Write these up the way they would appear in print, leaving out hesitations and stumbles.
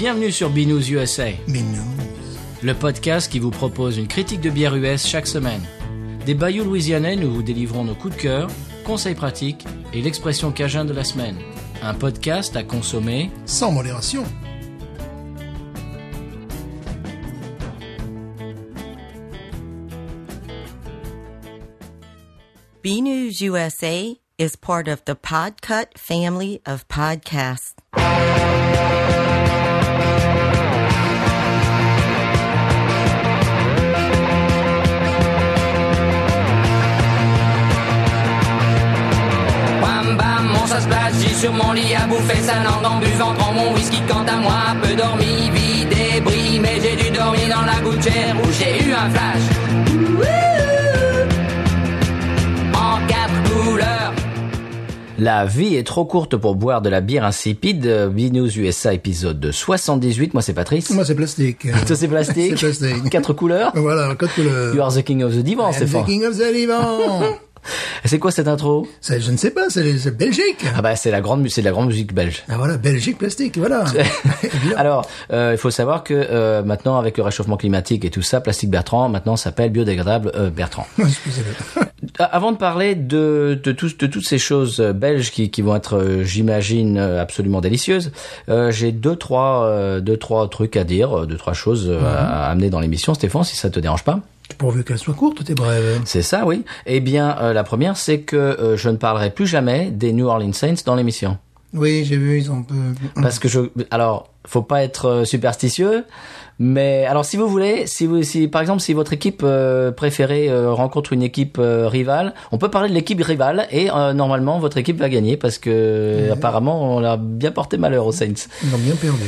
Bienvenue sur Binous USA, Binous. le podcast qui vous propose une critique de bière US chaque semaine. Des bayous louisianais, nous vous délivrons nos coups de cœur, conseils pratiques et l'expression cajun de la semaine. Un podcast à consommer Sans modération. BNews USA is part of the Podcut family of podcasts. Bam bam, mon ça splash, j'ai sur mon lit à bouffer sa langue en buvant prends mon whisky quant à moi, un peu dormi, vie débris, mais j'ai dû dormir dans la gouttière où j'ai eu un flash. En 4 couleurs. La vie est trop courte pour boire de la bière insipide. Binous USA épisode 78. Moi c'est Patrice. Moi, c'est plastique. Toi c'est plastique. C'est plastique. 4 couleurs. Voilà, 4 couleurs. You are the king of the divan, I'm Stéphane. the king of the divan. C'est quoi cette intro? Je ne sais pas, c'est Belgique. Ah bah c'est la grande musique belge. Ah voilà, Belgique plastique, voilà. Évidemment. Alors, il faut savoir que maintenant, avec le réchauffement climatique et tout ça, Plastique Bertrand, maintenant s'appelle biodégradable Bertrand. Excusez-le. Avant de parler de toutes ces choses belges qui vont être, j'imagine, absolument délicieuses, j'ai deux trois trucs à dire, deux trois choses à amener dans l'émission, Stéphane, si ça te dérange pas. Pourvu qu'elle soit courte, t'es brève. C'est ça, oui. Eh bien, la première, c'est que je ne parlerai plus jamais des New Orleans Saints dans l'émission. Oui, j'ai vu, ils ont un peu... Parce que alors, faut pas être superstitieux, mais alors si vous voulez, si par exemple si votre équipe préférée rencontre une équipe rivale, on peut parler de l'équipe rivale et normalement votre équipe va gagner parce que apparemment on a bien porté malheur aux Saints. Ils ont bien perdu.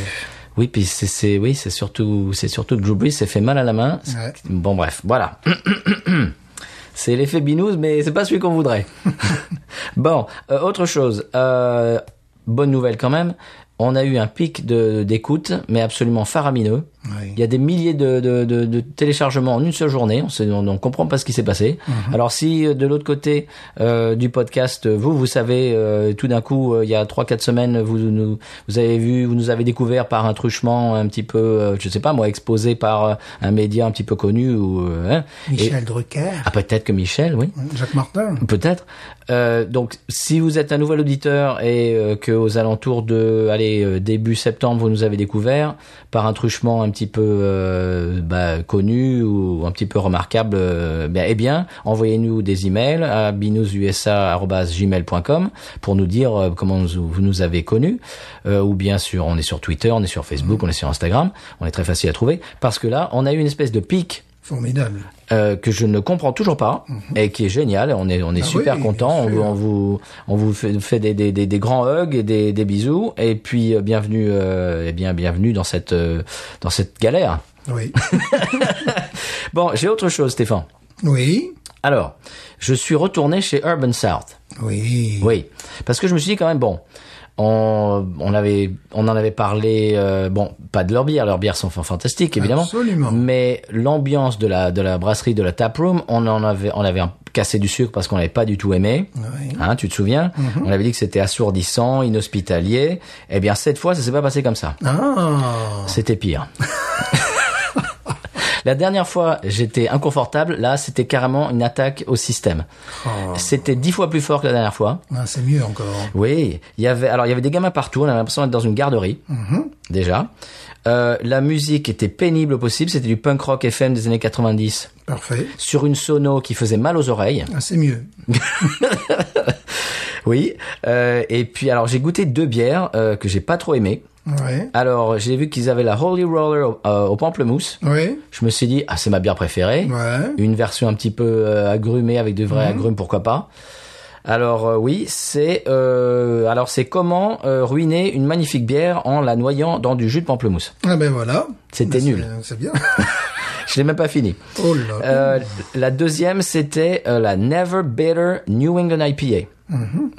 Oui, puis c'est surtout que Drew Brees s'est fait mal à la main. Ouais. Bon bref, voilà. C'est l'effet Binous, mais c'est pas celui qu'on voudrait. Bon, autre chose. Bonne nouvelle quand même. On a eu un pic d'écoute, mais absolument faramineux. Oui. Il y a des milliers de téléchargements en une seule journée. On comprend pas ce qui s'est passé. Alors si de l'autre côté du podcast, vous savez, tout d'un coup, il y a 3-4 semaines, vous nous avez découvert par un truchement un petit peu, je sais pas moi, exposé par un média un petit peu connu ou Michel Drucker. Ah peut-être que Michel, oui. Jacques Martin. Peut-être. Donc, si vous êtes un nouvel auditeur et que aux alentours de, début septembre, vous nous avez découvert par un truchement un petit peu connu ou un petit peu remarquable, eh bien, envoyez-nous des emails à binoususa@gmail.com pour nous dire comment vous nous avez connus. Ou bien sûr, on est sur Twitter, on est sur Facebook, on est sur Instagram. On est très facile à trouver parce que là, on a eu une espèce de pic. Formidable. Que je ne comprends toujours pas et qui est génial. On est super content. On vous fait des grands hugs et des bisous et puis bienvenue dans cette galère. Oui. Bon, j'ai autre chose, Stéphane. Oui. Alors, je suis retourné chez Urban South. Oui. Oui, parce que je me suis dit quand même bon. On en avait parlé, pas de leurs bières sont fantastiques évidemment, Absolument. mais l'ambiance de la brasserie, de la taproom, on avait cassé du sucre parce qu'on n'avait pas du tout aimé, Oui. hein, tu te souviens? On avait dit que c'était assourdissant, inhospitalier, eh bien cette fois ça s'est pas passé comme ça, Ah. c'était pire. La dernière fois, j'étais inconfortable. Là, c'était carrément une attaque au système. Oh. C'était 10 fois plus fort que la dernière fois. Ah, c'est mieux encore. Oui, il y avait des gamins partout, on avait l'impression d'être dans une garderie, déjà. La musique était pénible au possible, c'était du punk rock FM des années 90, Parfait. sur une sono qui faisait mal aux oreilles. Ah, c'est mieux. Oui, et puis alors j'ai goûté 2 bières que j'ai pas trop aimées. Ouais. Alors j'ai vu qu'ils avaient la Holy Roller au pamplemousse. Oui. Je me suis dit, c'est ma bière préférée. Ouais. Une version un petit peu agrumée avec de vrais agrumes, pourquoi pas. Alors oui, c'est comment ruiner une magnifique bière en la noyant dans du jus de pamplemousse. Ah ben voilà. C'était Ben, nul. C'est bien. Je l'ai même pas fini. Oh là. La deuxième, c'était la Never Bitter New England IPA.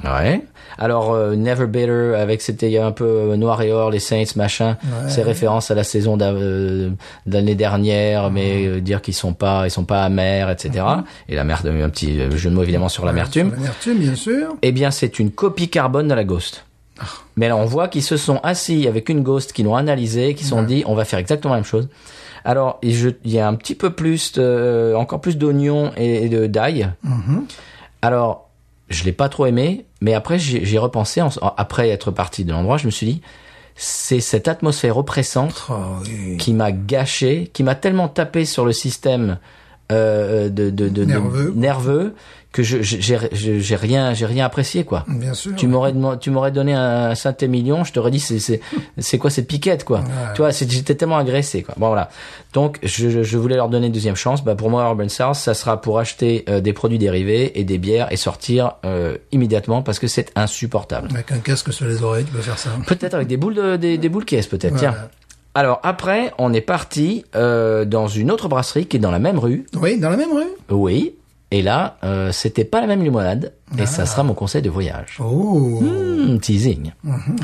Ouais. Alors Never Bitter avec c'était il y a un peu noir et or les Saints machin, c'est référence à la saison d'année dernière, mais dire qu'ils sont pas amers, etc. Et l'amertume, un petit jeu de mots évidemment sur l'amertume. Sur l'amertume, bien sûr. Eh bien c'est une copie carbone de la Ghost. Mais là, on voit qu'ils se sont assis avec une ghost, qui l'ont analysé, qui se sont dit, on va faire exactement la même chose. Alors, il y a un petit peu plus, encore plus d'oignons et d'ail. Alors, je l'ai pas trop aimé, mais après, j'y ai repensé, après être parti de l'endroit, je me suis dit, c'est cette atmosphère oppressante qui m'a gâché, qui m'a tellement tapé sur le système nerveux que j'ai rien apprécié, quoi. Bien sûr. Tu m'aurais donné un synthé million, je t'aurais dit c'est quoi cette piquette, quoi. Ouais. Tu vois, j'étais tellement agressé, quoi. Bon, voilà. Donc je voulais leur donner une deuxième chance. Bah pour moi, Urban South, ça sera pour acheter des produits dérivés et des bières et sortir immédiatement parce que c'est insupportable. Avec un casque sur les oreilles, tu peux faire ça. Peut-être avec des boules caisses, peut-être. Voilà. Tiens. Alors après, on est parti dans une autre brasserie qui est dans la même rue. Oui, dans la même rue. Oui. Et là, c'était pas la même limonade. Et ça sera mon conseil de voyage. Oh. Teasing.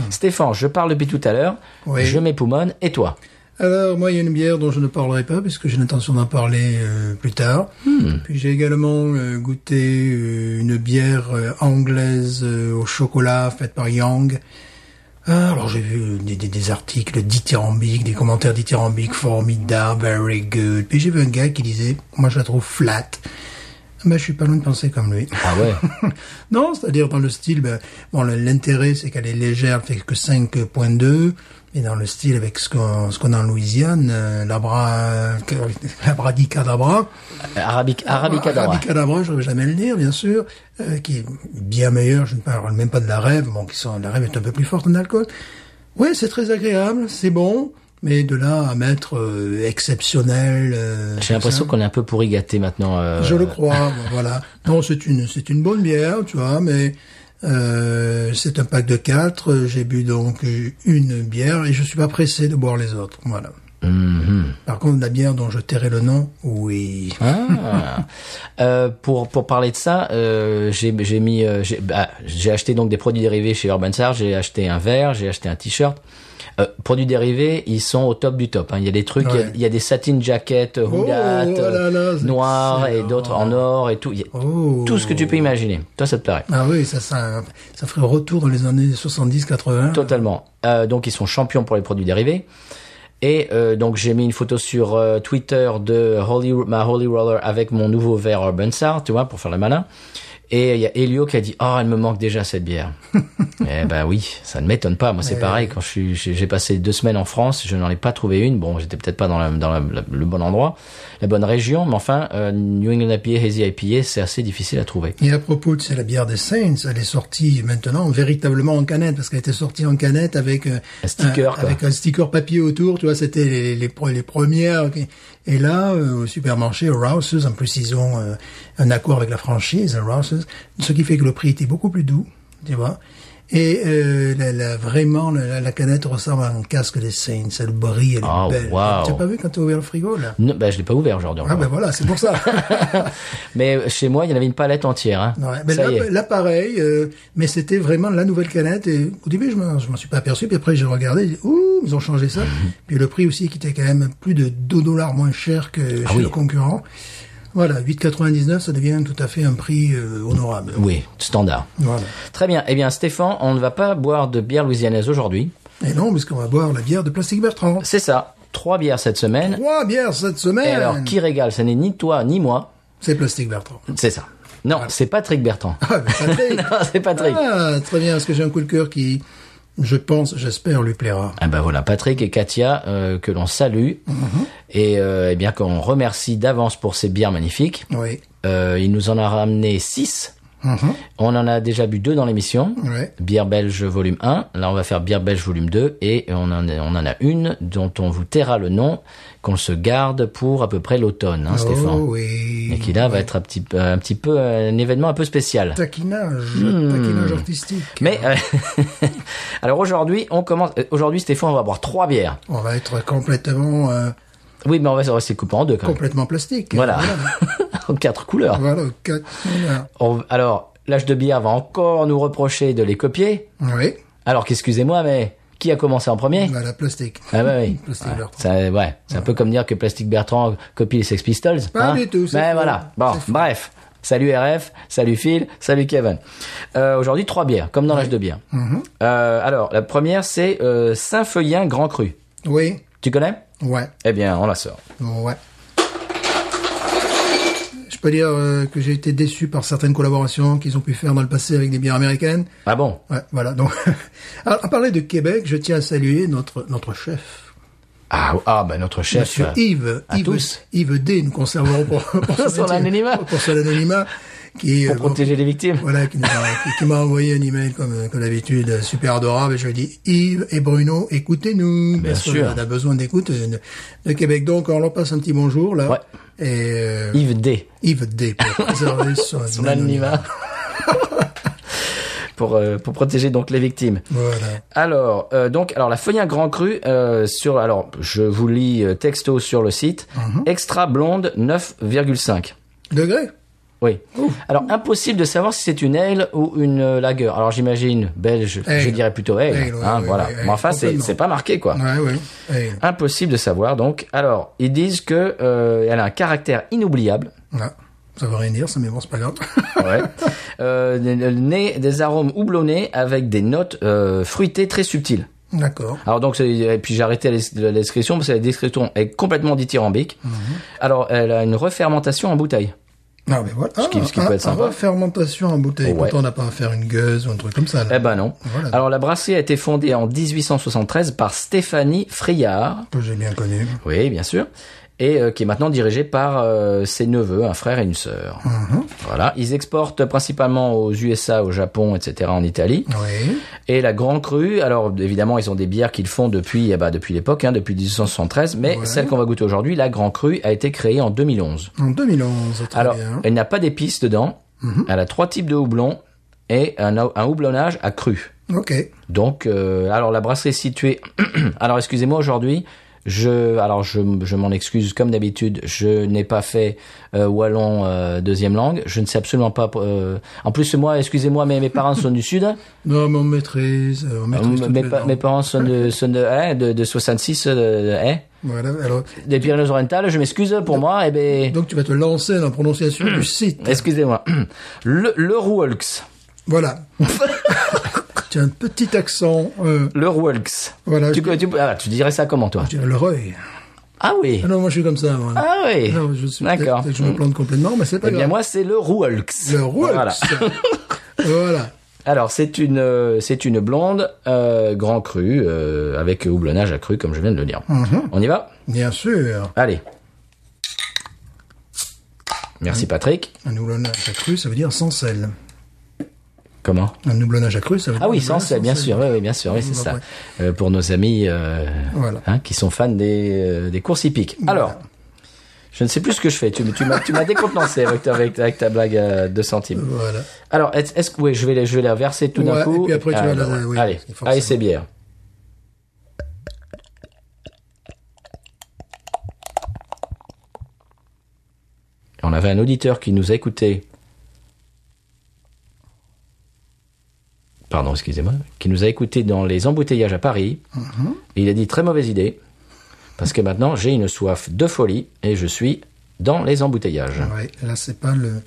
Stéphane, je parle depuis tout à l'heure. Oui. Je m'époumonne. Et toi? Alors, moi, il y a une bière dont je ne parlerai pas, puisque j'ai l'intention d'en parler plus tard. Puis j'ai également goûté une bière anglaise au chocolat faite par Young. Alors, j'ai vu des articles dithyrambiques, des commentaires dithyrambiques formidables, very good. Puis j'ai vu un gars qui disait, moi je la trouve flat. Ben, je suis pas loin de penser comme lui. Ah ouais. Non, c'est-à-dire dans le style, bon, l'intérêt c'est qu'elle est légère, elle fait que 5.2. Et dans le style avec ce qu'on a en Louisiane, l'Abracadabra. Arabicadabra, je ne vais jamais le dire, bien sûr, qui est bien meilleur, je ne parle même pas de la Rêve, bon, la Rêve est un peu plus forte en alcool. Ouais, c'est très agréable, c'est bon, mais de là à mettre exceptionnel. J'ai l'impression qu'on est un peu pourri gâté maintenant. Je le crois, bon, voilà. Non, c'est une bonne bière, tu vois, mais c'est un pack de 4. J'ai bu donc une bière et je suis pas pressé de boire les autres. Voilà. Par contre, la bière dont je tairai le nom, oui. Pour parler de ça, j'ai acheté donc des produits dérivés chez Urban South. J'ai acheté un verre, j'ai acheté un t-shirt. Produits dérivés, ils sont au top du top. Hein. Il y a des trucs, Ouais. il y a des satin jackets rougates, noirs et d'autres en or et tout. Il y a tout ce que tu peux imaginer. Toi, ça te plairait. Ah oui, ça ferait retour dans les années 70-80. Totalement. Donc, ils sont champions pour les produits dérivés. Et donc, j'ai mis une photo sur Twitter de ma Holy Roller avec mon nouveau verre Urban South, tu vois, pour faire le malin. Et il y a Elio qui a dit, elle me manque déjà cette bière. Eh ben oui, ça ne m'étonne pas. Moi, c'est pareil. Quand j'ai passé 2 semaines en France, je n'en ai pas trouvé une. Bon, j'étais peut-être pas dans le bon endroit, la bonne région, mais enfin, New England IPA, Hazy IPA, c'est assez difficile à trouver. Et à propos de la bière des Saints, elle est sortie maintenant véritablement en canette, parce qu'elle était sortie en canette avec Un sticker, quoi. avec un sticker papier autour. Tu vois, c'était les premières. Et là, au supermarché, au Rouse's, en plus ils ont un accord avec la franchise, Rouse's, ce qui fait que le prix était beaucoup plus doux, tu vois. Et vraiment, la canette ressemble à un casque des Saints. Elle brille, elle est belle. Wow. Tu n'as pas vu quand tu as ouvert le frigo, là? Non, je l'ai pas ouvert aujourd'hui. Ah ben voilà, c'est pour ça. Mais chez moi, il y en avait une palette entière. Hein. Ouais, mais Ça y est. là, pareil, mais c'était vraiment la nouvelle canette. Et au début, je m'en suis pas aperçu. Puis après, j'ai regardé. J'ai dit, ouh, ils ont changé ça. Puis le prix aussi, qui était quand même plus de $2 moins cher que chez le concurrent. Voilà, 8,99, ça devient tout à fait un prix honorable. Oui, standard. Voilà. Très bien. Eh bien, Stéphane, on ne va pas boire de bière louisianaise aujourd'hui. Et non, puisqu'on va boire la bière de Plastic Bertrand. C'est ça. 3 bières cette semaine. 3 bières cette semaine. Et alors, qui régale? Ce n'est ni toi, ni moi. C'est Plastic Bertrand. C'est ça. Non, c'est Patrick Bertrand. Ah, mais Patrick. Non, c'est Patrick. Ah, très bien, parce que j'ai un coup de cœur qui, j'espère, lui plaira. Ah ben voilà, Patrick et Katia, que l'on salue. Et eh bien qu'on remercie d'avance pour ces bières magnifiques. Oui. Il nous en a ramené 6. On en a déjà bu 2 dans l'émission. Ouais. Bière belge volume 1. Là, on va faire bière belge volume 2. Et on en a une dont on vous taira le nom, qu'on se garde pour à peu près l'automne, hein, Stéphane. Oh oui. Et qui là va être un petit peu un événement un peu spécial. Taquinage artistique. Mais alors aujourd'hui, on commence. Aujourd'hui, Stéphane, on va boire 3 bières. On va être complètement, Oui, mais on va se couper en 2 quand même. complètement plastique. Voilà. En 4 couleurs. Voilà, 4 couleurs. Alors, l'âge de bière va encore nous reprocher de les copier. Oui. Alors qu'excusez-moi, mais qui a commencé en premier? Voilà, plastique. Ah bah oui. Plastique Bertrand. C'est un peu comme dire que Plastic Bertrand copie les Sex Pistols. Pas du tout, c'est Mais faux. voilà. Bon, C'est faux. bref. Salut RF, salut Phil, salut Kevin. Aujourd'hui, 3 bières, comme dans l'âge de bière. Alors, la première, c'est Saint-Feuillin Grand Cru. Oui. Tu connais? Ouais. Eh bien, on la sort. Ouais. Je peux dire que j'ai été déçu par certaines collaborations qu'ils ont pu faire dans le passé avec des bières américaines. Ah bon? Ouais, voilà. Donc, à parler de Québec, je tiens à saluer notre chef. Ben notre chef. Monsieur Yves. Yves D, nous conserverons pour Son anonymat. Pour son anonymat. Pour protéger les victimes. Voilà, qui m'a envoyé un email comme d'habitude, super adorable. Et je lui dis, Yves et Bruno, écoutez-nous. Bien parce sûr. qu'on a besoin d'écoute de Québec. Donc, on leur passe un petit bonjour, là. Ouais. Et, Yves D. Yves D, pour préserver son anonymat. Pour protéger donc les victimes. Voilà. Alors la Feuillin Grand Cru je vous lis texto sur le site. Extra blonde 9,5 Degrés. Oui. Ouf. Alors impossible de savoir si c'est une ale ou une lager. Alors j'imagine belge, Ale. je dirais plutôt ale. Ale, ouais, Voilà. ouais, Mais enfin complètement. c'est pas marqué quoi. Ouais. Impossible de savoir donc. Alors ils disent que elle a un caractère inoubliable. Ah, ça veut rien dire, ça, mais bon, c'est pas grave. Ouais. Né des arômes houblonnés avec des notes fruitées très subtiles. D'accord. Alors donc et puis j'ai arrêté la description parce que la description est complètement dithyrambique. Alors elle a une refermentation en bouteille. Ah, mais voilà. Ce qui peut être sympa. Fermentation en bouteille. Ouais. Pourtant, on n'a pas à faire une gueuse ou un truc comme ça, là. Eh ben non. Voilà. Alors la brasserie a été fondée en 1873 par Stéphanie Friard. Que j'ai bien connu. Oui, bien sûr. Et qui est maintenant dirigée par ses neveux, un frère et une sœur. Voilà. Ils exportent principalement aux USA, au Japon, etc., en Italie. Oui. Et la Grand Cru, alors évidemment, ils ont des bières qu'ils font depuis l'époque, depuis 1873, mais celle qu'on va goûter aujourd'hui, la Grand Cru, a été créée en 2011. En 2011, très Alors, bien. elle n'a pas d'épices dedans. Elle a 3 types de houblon et un houblonnage à cru. Ok. Donc, alors la brasserie est située. Alors, excusez-moi aujourd'hui. Je m'en excuse comme d'habitude. Je n'ai pas fait wallon deuxième langue. Je ne sais absolument pas. En plus, moi, excusez-moi, mais mes parents sont du sud. Non, mais on maîtrise toutes les langues. Mes parents sont de 66. Voilà, alors. Des Pyrénées-Orientales. Je m'excuse pour moi. Eh ben. Donc, tu vas te lancer dans la prononciation du site. Excusez-moi. Le Rouelx. Voilà. Tu as un petit accent. Le Rouelx. Voilà. Tu dirais ça comment, toi? Je dirais le Reuil. Ah oui. Ah non, moi je suis comme ça. Moi. Ah oui. Non, D'accord. Je me plante complètement, mais c'est pas Eh bien, grave. moi, c'est le Rouelx. Le Rouelx. Voilà. Voilà. Alors, c'est une blonde Grand Cru avec houblonnage à cru, comme je viens de le dire. On y va? Bien sûr. Allez. Merci Patrick. Un houblonnage à cru, ça veut dire sans sel. Comment? Un houblonnage à cru, ça veut dire... Ah oui, sans sel, bien sûr. Oui, bien sûr, oui, c'est ça. Pour nos amis Voilà. qui sont fans des courses hippiques. Alors, je ne sais plus ce que je fais. Tu m'as décontenancé avec ta blague à 2 centimes. Voilà. Alors, est-ce que je vais la verser tout d'un coup. Et puis après, tu vas la... Oui, allez, forcément. c'est bière. On avait un auditeur qui nous a écouté. Pardon, excusez-moi. Qui nous a écouté dans les embouteillages à Paris. Et il a dit très mauvaise idée. Parce que maintenant, j'ai une soif de folie et je suis dans les embouteillages. Ouais, là, c'est pas le...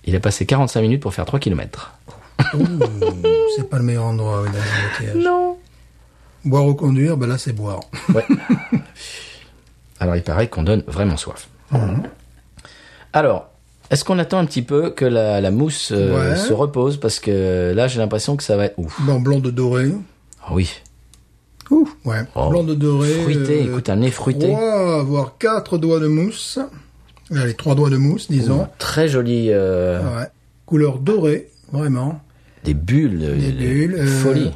Il a passé 45 minutes pour faire 3 km. c'est pas le meilleur endroit, oui, dans les embouteillages. Non. Boire ou conduire, ben là, c'est boire. Ouais. Alors, il paraît qu'on donne vraiment soif. Alors, est-ce qu'on attend un petit peu que la mousse se repose? Parce que là, j'ai l'impression que ça va être... Ouf. Bon, blanc de doré. Ah oui. Ouf, ouais. Blanc de doré. Fruité, écoute, un nez fruité. 3, voire 4 doigts de mousse. Allez, 3 doigts de mousse, disons. Très joli. Ouais. Couleur dorée, vraiment. Des bulles. Des bulles. Folie.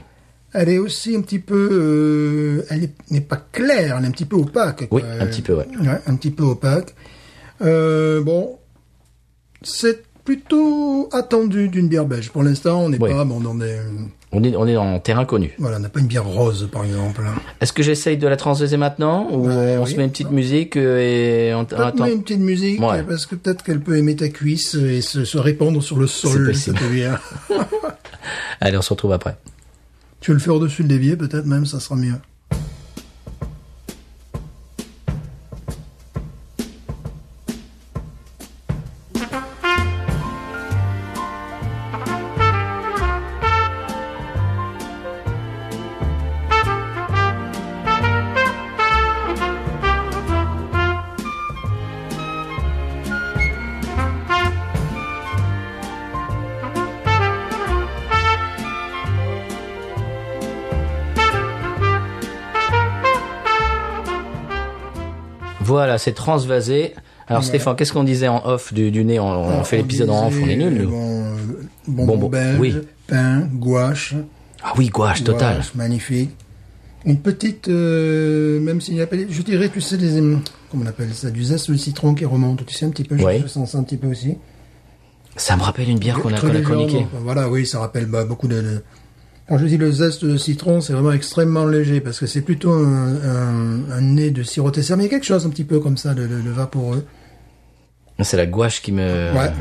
Elle est aussi un petit peu... elle n'est pas claire, elle est un petit peu opaque. Oui, quoi. un petit peu, ouais. Ouais, un petit peu opaque. Bon, c'est plutôt attendu d'une bière belge. Pour l'instant, on n'est pas dans des... On est en terrain connu. Voilà, on n'a pas une bière rose, par exemple. Est-ce que j'essaye de la transdoser maintenant ou on se met une petite musique et on attend? Une petite musique, parce que peut-être qu'elle peut aimer ta cuisse et se répandre sur le sol, cette bière. Allez, on se retrouve après. Tu veux le faire au-dessus de l'évier, peut-être même, ça sera mieux. Voilà, c'est transvasé. Alors Stéphane, qu'est-ce qu'on disait en off du nez? On fait l'épisode en off, on est nuls, nous. Bonbon belge, oui. pain, gouache. Ah oui, gouache, total. Gouache, magnifique. Une petite, même s'il n'y a pas, je dirais, tu sais, comment on appelle ça, du zeste de citron qui remonte, tu sais, un petit peu, Oui. je sens ça un petit peu aussi. Ça me rappelle une bière qu'on a chroniquée. Voilà, oui, ça rappelle beaucoup de... Quand je dis le zeste de citron, c'est vraiment extrêmement léger, parce que c'est plutôt un nez de siroté serre, mais il y a quelque chose un petit peu comme ça, de vaporeux. C'est la gouache qui me... Ouais.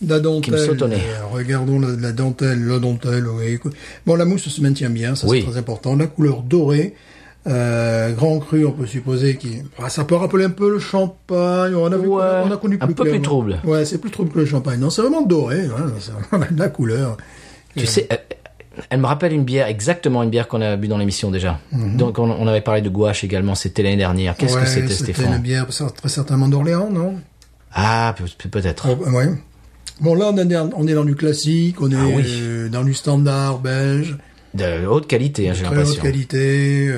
La dentelle. Qui me saute au nez. Regardons la dentelle, oui. Bon, la mousse se maintient bien, ça Oui. c'est très important. La couleur dorée, grand cru, on peut supposer ça peut rappeler un peu le champagne. On a connu plus un peu clairement. plus trouble. Ouais, c'est plus trouble que le champagne. Non, c'est vraiment doré, hein, c'est vraiment la couleur. Tu sais, elle me rappelle exactement une bière qu'on a bu dans l'émission déjà. Donc on avait parlé de gouache également, c'était l'année dernière. Qu'est-ce que c'était, C'était Stéphane? une bière très certainement d'Orléans, non? Ah, peut-être. Ouais. Bon, là, on est dans du classique, on est dans du standard belge. De haute qualité, hein, j'ai Très l'impression. haute qualité,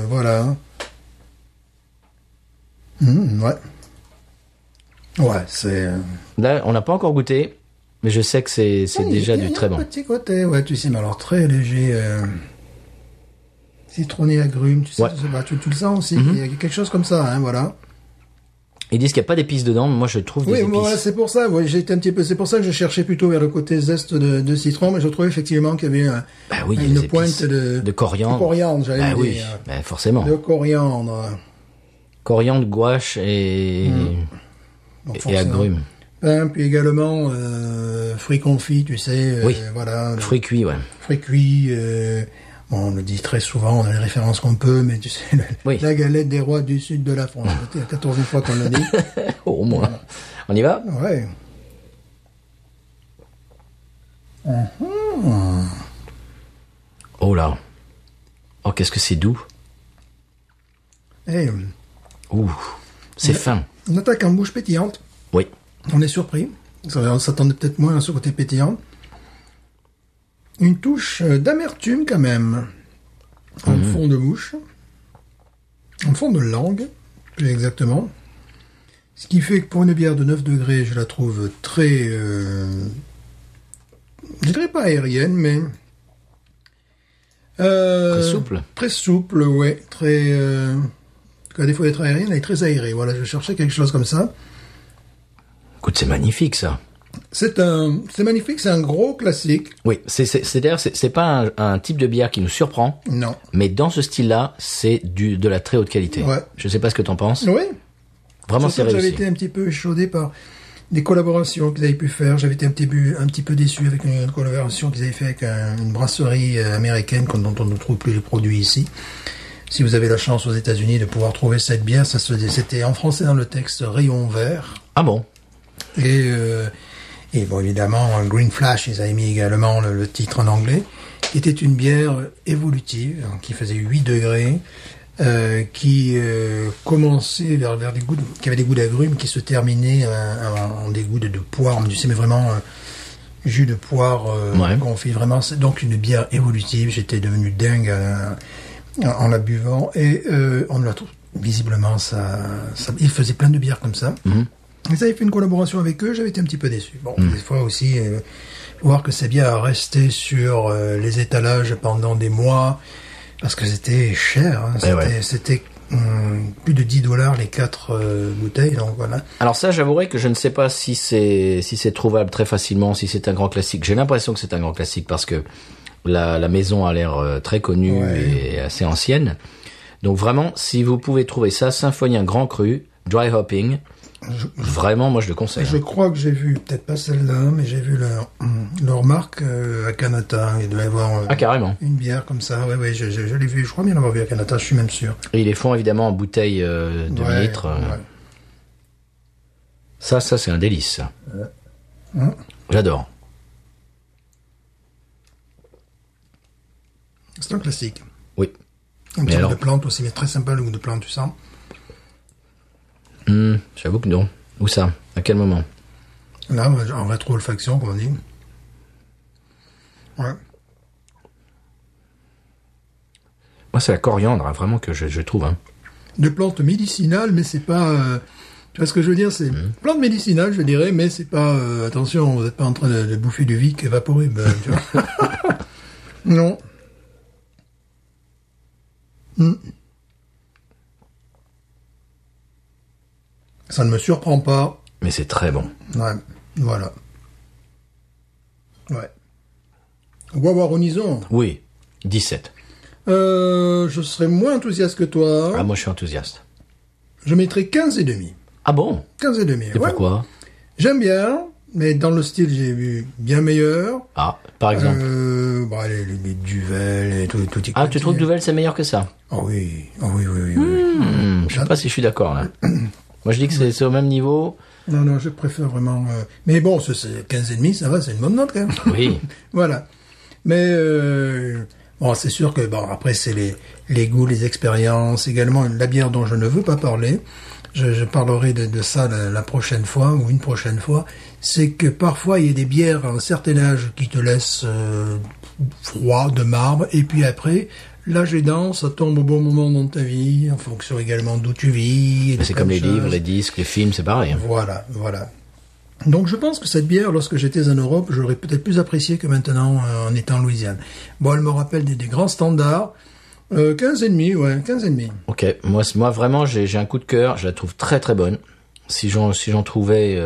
voilà. Ouais. Ouais, c'est... Là, on n'a pas encore goûté, mais je sais que c'est déjà il y a du très un bon. petit côté, ouais, tu sais, mais alors très léger, citronné agrumes, tu sais, Ouais. tu le sens aussi, il y a quelque chose comme ça, hein, voilà. Ils disent qu'il n'y a pas d'épices dedans, mais moi je trouve des Oui, épices. voilà, c'est pour ça, ouais, c'est pour ça que je cherchais plutôt vers le côté zeste de citron, mais je trouvais effectivement qu'il y avait Bah oui, il y a une des pointe épices. de De coriandre. De coriandre, j'allais Bah dire. oui, bah forcément. De coriandre. Coriandre, gouache et Donc, et forcément. agrumes. Pain, puis également fruits confits, tu sais, Oui. voilà. Fruits cuits, ouais. Fruits cuits, bon, on le dit très souvent, on a les références qu'on peut, mais tu sais, Oui. la galette des rois du sud de la France. C'était la 14e fois qu'on l'a dit. Au moins. On y va? Ouais. Oh là. Oh, qu'est-ce que c'est doux. Et Ouh. C'est fin. on attaque en bouche pétillante. Oui. On est surpris. On s'attendait peut-être moins à ce côté pétillant. Une touche d'amertume quand même. En fond de bouche. En fond de langue, plus exactement. Ce qui fait que pour une bière de 9 degrés, je la trouve très... je dirais pas aérienne, mais... Très souple. Très souple, ouais. Très... à défaut d'être aérienne, elle est très aérée. Voilà, je cherchais quelque chose comme ça. Écoute, c'est magnifique ça. C'est magnifique, c'est un gros classique. Oui, d'ailleurs, c'est pas un type de bière qui nous surprend, Non. mais dans ce style-là, c'est de la très haute qualité. Ouais. Je sais pas ce que t'en penses. Oui. Vraiment, c'est Surtout que j'avais réussi. été un petit peu échaudé par des collaborations qu'ils avaient pu faire. J'avais été un petit peu déçu avec une collaboration qu'ils avaient fait avec une brasserie américaine dont on ne trouve plus les produits ici. Si vous avez la chance aux États-Unis de pouvoir trouver cette bière, c'était en français dans le texte Rayon Vert. Ah bon? Et bon, évidemment, Green Flash, ils avaient mis également le titre en anglais, qui était une bière évolutive, qui faisait 8 degrés, qui commençait vers des goûts, qui avait des goûts d'agrumes, qui se terminaient en des goûts de poire, tu sais, mais vraiment jus de poire confit, vraiment. C'est donc une bière évolutive. J'étais devenu dingue en la buvant, et on la trouve visiblement, ils faisaient plein de bières comme ça. Ils avaient fait une collaboration avec eux, j'avais été un petit peu déçu. Bon, des fois aussi, voir que c'est bien resté sur les étalages pendant des mois, parce que c'était cher. Hein, c'était plus de $10 les 4 bouteilles, donc voilà. Alors ça, j'avouerai que je ne sais pas si c'est trouvable très facilement, si c'est un grand classique. J'ai l'impression que c'est un grand classique parce que la maison a l'air très connue et assez ancienne. Donc vraiment, si vous pouvez trouver ça, Symphonie un grand cru, dry hopping, vraiment, moi je le conseille. Je crois que j'ai vu, peut-être pas celle-là, mais j'ai vu leur marque à Kanata. Il doit y avoir carrément. une bière comme ça. Ouais, je l'ai vu. Je crois bien l'avoir vu à Kanata, je suis même sûr. Et ils les font évidemment en bouteille de litre. Ouais. Ça c'est un délice. Ça. J'adore. C'est un classique. Oui. Un petit goût de plante aussi, mais très sympa le goût de plante, tu sens. J'avoue que non. Où ça? À quel moment? Là, en rétro-olfaction, comme on dit. Ouais. Moi, c'est la coriandre, hein, vraiment, que je trouve. Hein. de plantes médicinales, mais c'est pas... tu vois ce que je veux dire? C'est plante médicinale, je dirais, mais c'est pas... attention, vous n'êtes pas en train de bouffer du Vic évaporé, ben, tu vois. Non. Ça ne me surprend pas. Mais c'est très bon. Ouais, voilà. Ouais. Wawa-Horizon. Oui, 17. Je serais moins enthousiaste que toi. Ah, moi, je suis enthousiaste. Je mettrais 15,5. Ah bon? 15,5. Et pourquoi? J'aime bien, mais dans le style, j'ai vu bien meilleur. Ah, par exemple. Les Duvel et tout. Ah, tu trouves que Duvel, c'est meilleur que ça? Oh oui. Oui. Je sais pas si je suis d'accord, là. Moi, je dis que c'est au même niveau. Non, je préfère vraiment... Mais bon, c'est 15,5, ça va, c'est une bonne note, quand même. Oui. Voilà. Mais... Bon, c'est sûr que, bon, après, c'est les goûts, les expériences, également la bière dont je ne veux pas parler. Je parlerai de ça la prochaine fois, ou une prochaine fois. C'est que parfois, il y a des bières à un certain âge qui te laissent froid, de marbre, et puis après... L'âge aidant, ça tombe au bon moment dans ta vie, en fonction également d'où tu vis. C'est comme les livres, les disques, les films, c'est pareil. Voilà. Donc je pense que cette bière, lorsque j'étais en Europe, j'aurais peut-être plus apprécié que maintenant en étant en Louisiane. Bon, elle me rappelle des grands standards. 15,5, ouais, 15,5. Ok, moi vraiment, j'ai un coup de cœur, je la trouve très très bonne. Si j'en trouvais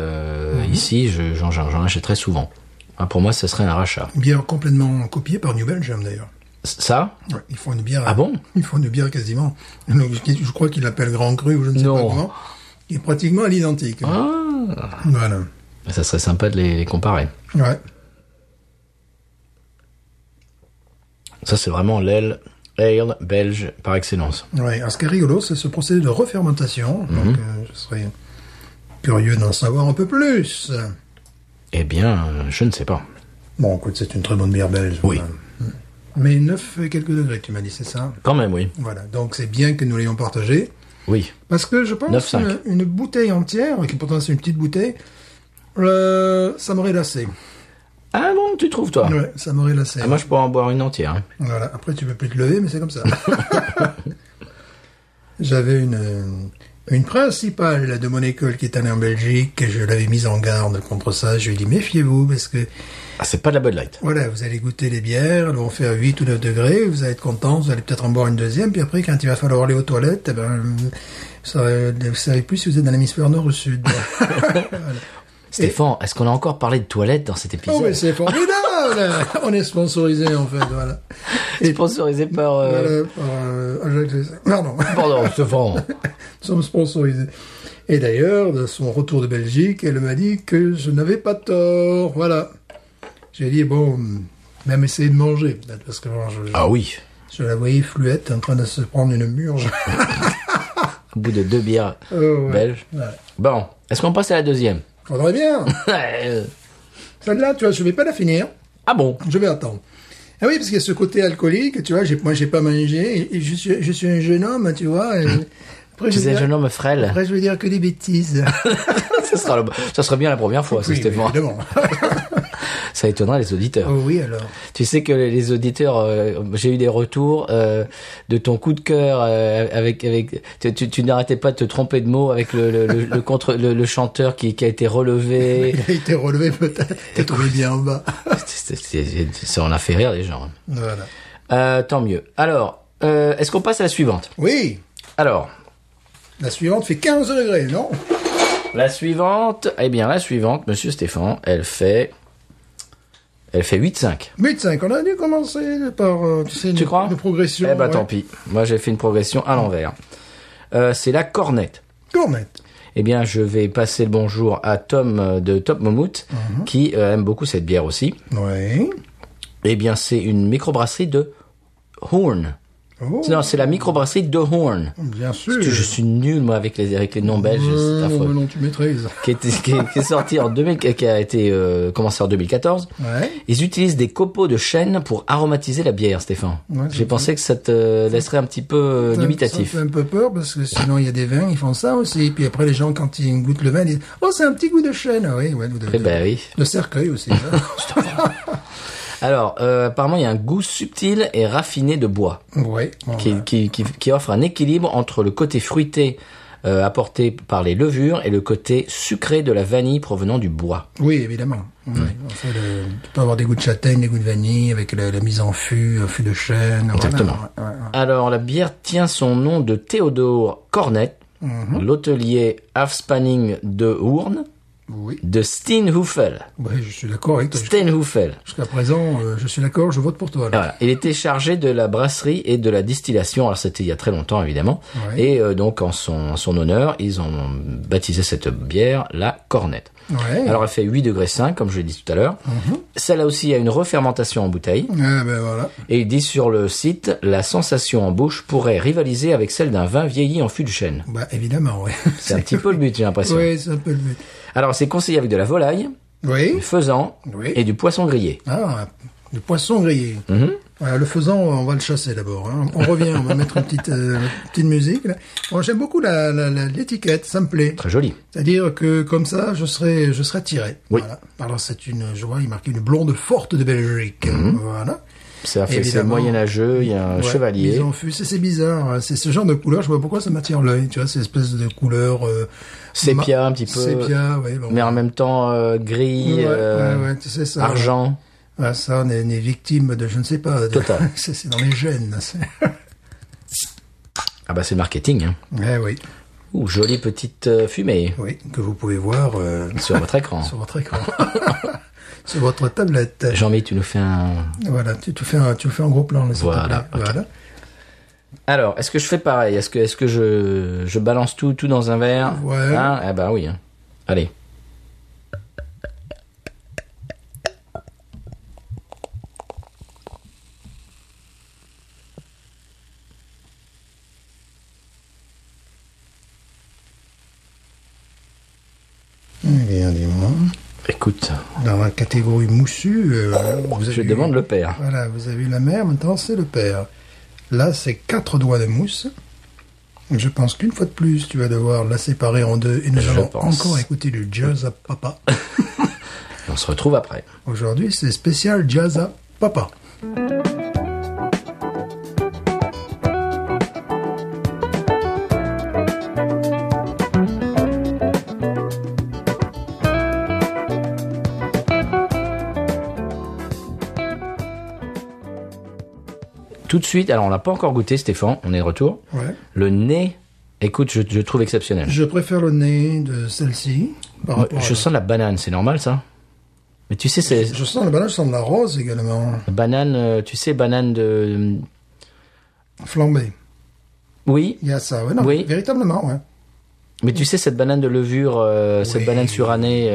ici, j'en achèterais souvent. Ah, pour moi, ça serait un rachat. Une bière complètement copiée par New Belgium, d'ailleurs. Ça? Ouais, ils font une bière. Ah bon? Ils font une bière quasiment. Je crois qu'ils l'appellent Grand Cru ou je ne sais pas comment. Qui est pratiquement à l'identique. Ah. Voilà. Ça serait sympa de les comparer. Ouais. Ça, c'est vraiment ale belge par excellence. Ouais. Alors, ce qui est rigolo, c'est ce procédé de refermentation. Donc, je serais curieux d'en savoir un peu plus. Eh bien, je ne sais pas. Bon, écoute, c'est une très bonne bière belge. Oui. Voilà. Mais 9 et quelques degrés, tu m'as dit, c'est ça? Quand même, oui. Voilà, donc c'est bien que nous l'ayons partagé. Oui. Parce que je pense qu'une bouteille entière, et qui pourtant c'est une petite bouteille, ça m'aurait lassé. Ah bon, tu trouves, toi? Ouais, ça m'aurait lassé. Ah, moi, je pourrais en boire une entière. Hein. Voilà, après tu peux plus te lever, mais c'est comme ça. J'avais une principale là, de mon école qui est allée en Belgique, et je l'avais mise en garde contre ça. Je lui ai dit, méfiez-vous, parce que... Ah, c'est pas de la Bud Light. Voilà, vous allez goûter les bières, elles vont faire 8 ou 9 degrés, vous allez être content, vous allez peut-être en boire une deuxième, puis après, quand il va falloir aller aux toilettes, eh ben, vous savez plus si vous êtes dans l'hémisphère nord ou sud. Voilà. Stéphane, est-ce qu'on a encore parlé de toilettes dans cet épisode? Oh, mais c'est formidable! On est sponsorisé, en fait, voilà. Sponsorisé par... Voilà, par Ajax. Non. Pardon, Stéphane. Nous sommes sponsorisés. Et d'ailleurs, de son retour de Belgique, elle m'a dit que je n'avais pas tort. Voilà. J'ai dit, bon, même essayer de manger, peut-être, parce que ah oui. Je la voyais fluette en train de se prendre une murge. Au bout de 2 bières belges. Ouais. Bon, est-ce qu'on passe à la deuxième? Faudrait bien. Celle-là, tu vois, je vais pas la finir. Ah bon? Je vais attendre. Ah oui, parce qu'il y a ce côté alcoolique, tu vois, moi j'ai pas mangé, et je suis un jeune homme, tu vois. Tu es un jeune homme frêle. Après, je vais dire que des bêtises. ça serait bien la première fois, oui, Stéphane. Évidemment. Ça étonnera les auditeurs. Oh oui, alors. Tu sais que les auditeurs, j'ai eu des retours de ton coup de cœur avec tu n'arrêtais pas de te tromper de mots avec le chanteur qui a été relevé. Il a été relevé peut-être. T'es trouvé bien en bas. Ça en a fait rire les gens. Voilà. Tant mieux. Alors, est-ce qu'on passe à la suivante? Oui. Alors. La suivante fait 15 degrés, non? La suivante, monsieur Stéphane, elle fait 8,5. 8,5. On a dû commencer par, tu crois? Une progression. Eh ben, tant pis. Moi, j'ai fait une progression à l'envers. C'est la Cornette. Cornette. Eh bien, je vais passer le bonjour à Tom de Top Momout, qui aime beaucoup cette bière aussi. Oui. Eh bien, c'est une microbrasserie de Horn. Oh. Non, c'est la microbrasserie de Horn. Bien sûr. Parce que je suis nul, moi, avec les noms belges. C'est affreux. Non, tu maîtrises. Qui est sorti qui a été commencé en 2014. Ouais. Ils utilisent des copeaux de chêne pour aromatiser la bière, Stéphane. Ouais, j'ai pensé que ça te laisserait un petit peu dubitatif. Ça me fait un peu peur parce que sinon il y a des vins, ils font ça aussi. Puis après les gens quand ils goûtent le vin, ils disent « Oh, c'est un petit goût de chêne. » Oui, oui. De cercueil aussi. Alors, apparemment, il y a un goût subtil et raffiné de bois Ouais. Bon, qui offre un équilibre entre le côté fruité apporté par les levures et le côté sucré de la vanille provenant du bois. Oui, évidemment. Ouais. Enfin, tu peux avoir des goûts de châtaigne, des goûts de vanille, avec la mise en fût de chêne. Exactement. Voilà. Ouais. Alors, la bière tient son nom de Théodore Cornet, l'hôtelier Afspanning de Hoorn, Oui. de Steenhoefel. Ouais, je suis d'accord avec toi. Steenhoefel. Jusqu'à présent, je suis d'accord, je vote pour toi. Là. Voilà. Il était chargé de la brasserie et de la distillation. Alors c'était il y a très longtemps évidemment. Ouais. Et donc en son honneur, ils ont baptisé cette bière la Cornet. Ouais. Alors elle fait 8 degrés 5 comme je l'ai dit tout à l'heure. Celle-là aussi a une refermentation en bouteille. Ah ben voilà. Et il dit sur le site, la sensation en bouche pourrait rivaliser avec celle d'un vin vieilli en fût de chêne. Bah évidemment, oui. C'est un petit peu le but, j'ai l'impression. Oui, c'est un peu le but. Alors c'est conseillé avec de la volaille, Oui. du faisan Oui. et du poisson grillé. Ah, du poisson grillé. Voilà, le faisan, on va le chasser d'abord. Hein. On revient, on va mettre une petite musique. Là. Bon, j'aime beaucoup l'étiquette, ça me plaît. Très joli. C'est-à-dire que comme ça, je serai attiré. Oui. Voilà. Alors je vois, il marque une blonde forte de Belgique. Voilà. C'est Évidemment. moyenâgeux, il y a un Ouais, chevalier. mise en fût, c'est bizarre. Hein. C'est ce genre de couleur, je vois pas pourquoi ça m'attire l'œil. Tu vois, ces espèces de couleurs. Sépia un petit peu. Sépia, oui. Bon. Mais en même temps gris, ouais, tu sais ça. argent. Ouais, ça, on est victime de, je ne sais pas. Total. C'est dans les gènes. Ah bah c'est le marketing. Hein. Oui. Ouh, jolie petite fumée Oui, que vous pouvez voir sur votre écran. sur votre écran. Sur votre tablette. Jean-Mi, tu nous fais un... Voilà, tu fais un gros plan. Là, s'il te Voilà, plaît. ok. Voilà. Alors, est-ce que je fais pareil? Est-ce que je balance tout dans un verre? Ouais. Hein, eh ben oui. Hein. Allez. Bien, dis-moi. Écoute, Dans la catégorie moussu, vous avez je demande le père. Voilà, vous avez eu la mère, maintenant c'est le père. Là, c'est 4 doigts de mousse. Je pense qu'une fois de plus, tu vas devoir la séparer en deux et nous Je allons pense. encore écouter du jazz à papa. On se retrouve après. Aujourd'hui, c'est spécial jazz à papa. Tout de suite, alors on l'a pas encore goûté Stéphane, on est de retour. Ouais. Le nez, écoute, je trouve exceptionnel. Je préfère le nez de celle-ci. Par Moi, rapport à je sens la banane, c'est normal ça? Mais tu sais, c'est Je sens le banane, je sens de la rose également. banane, tu sais, banane de... Flambée. Oui, Il y a ça, ouais, non, Oui. véritablement, ouais. mais tu sais, cette banane de levure, cette Oui, banane surannée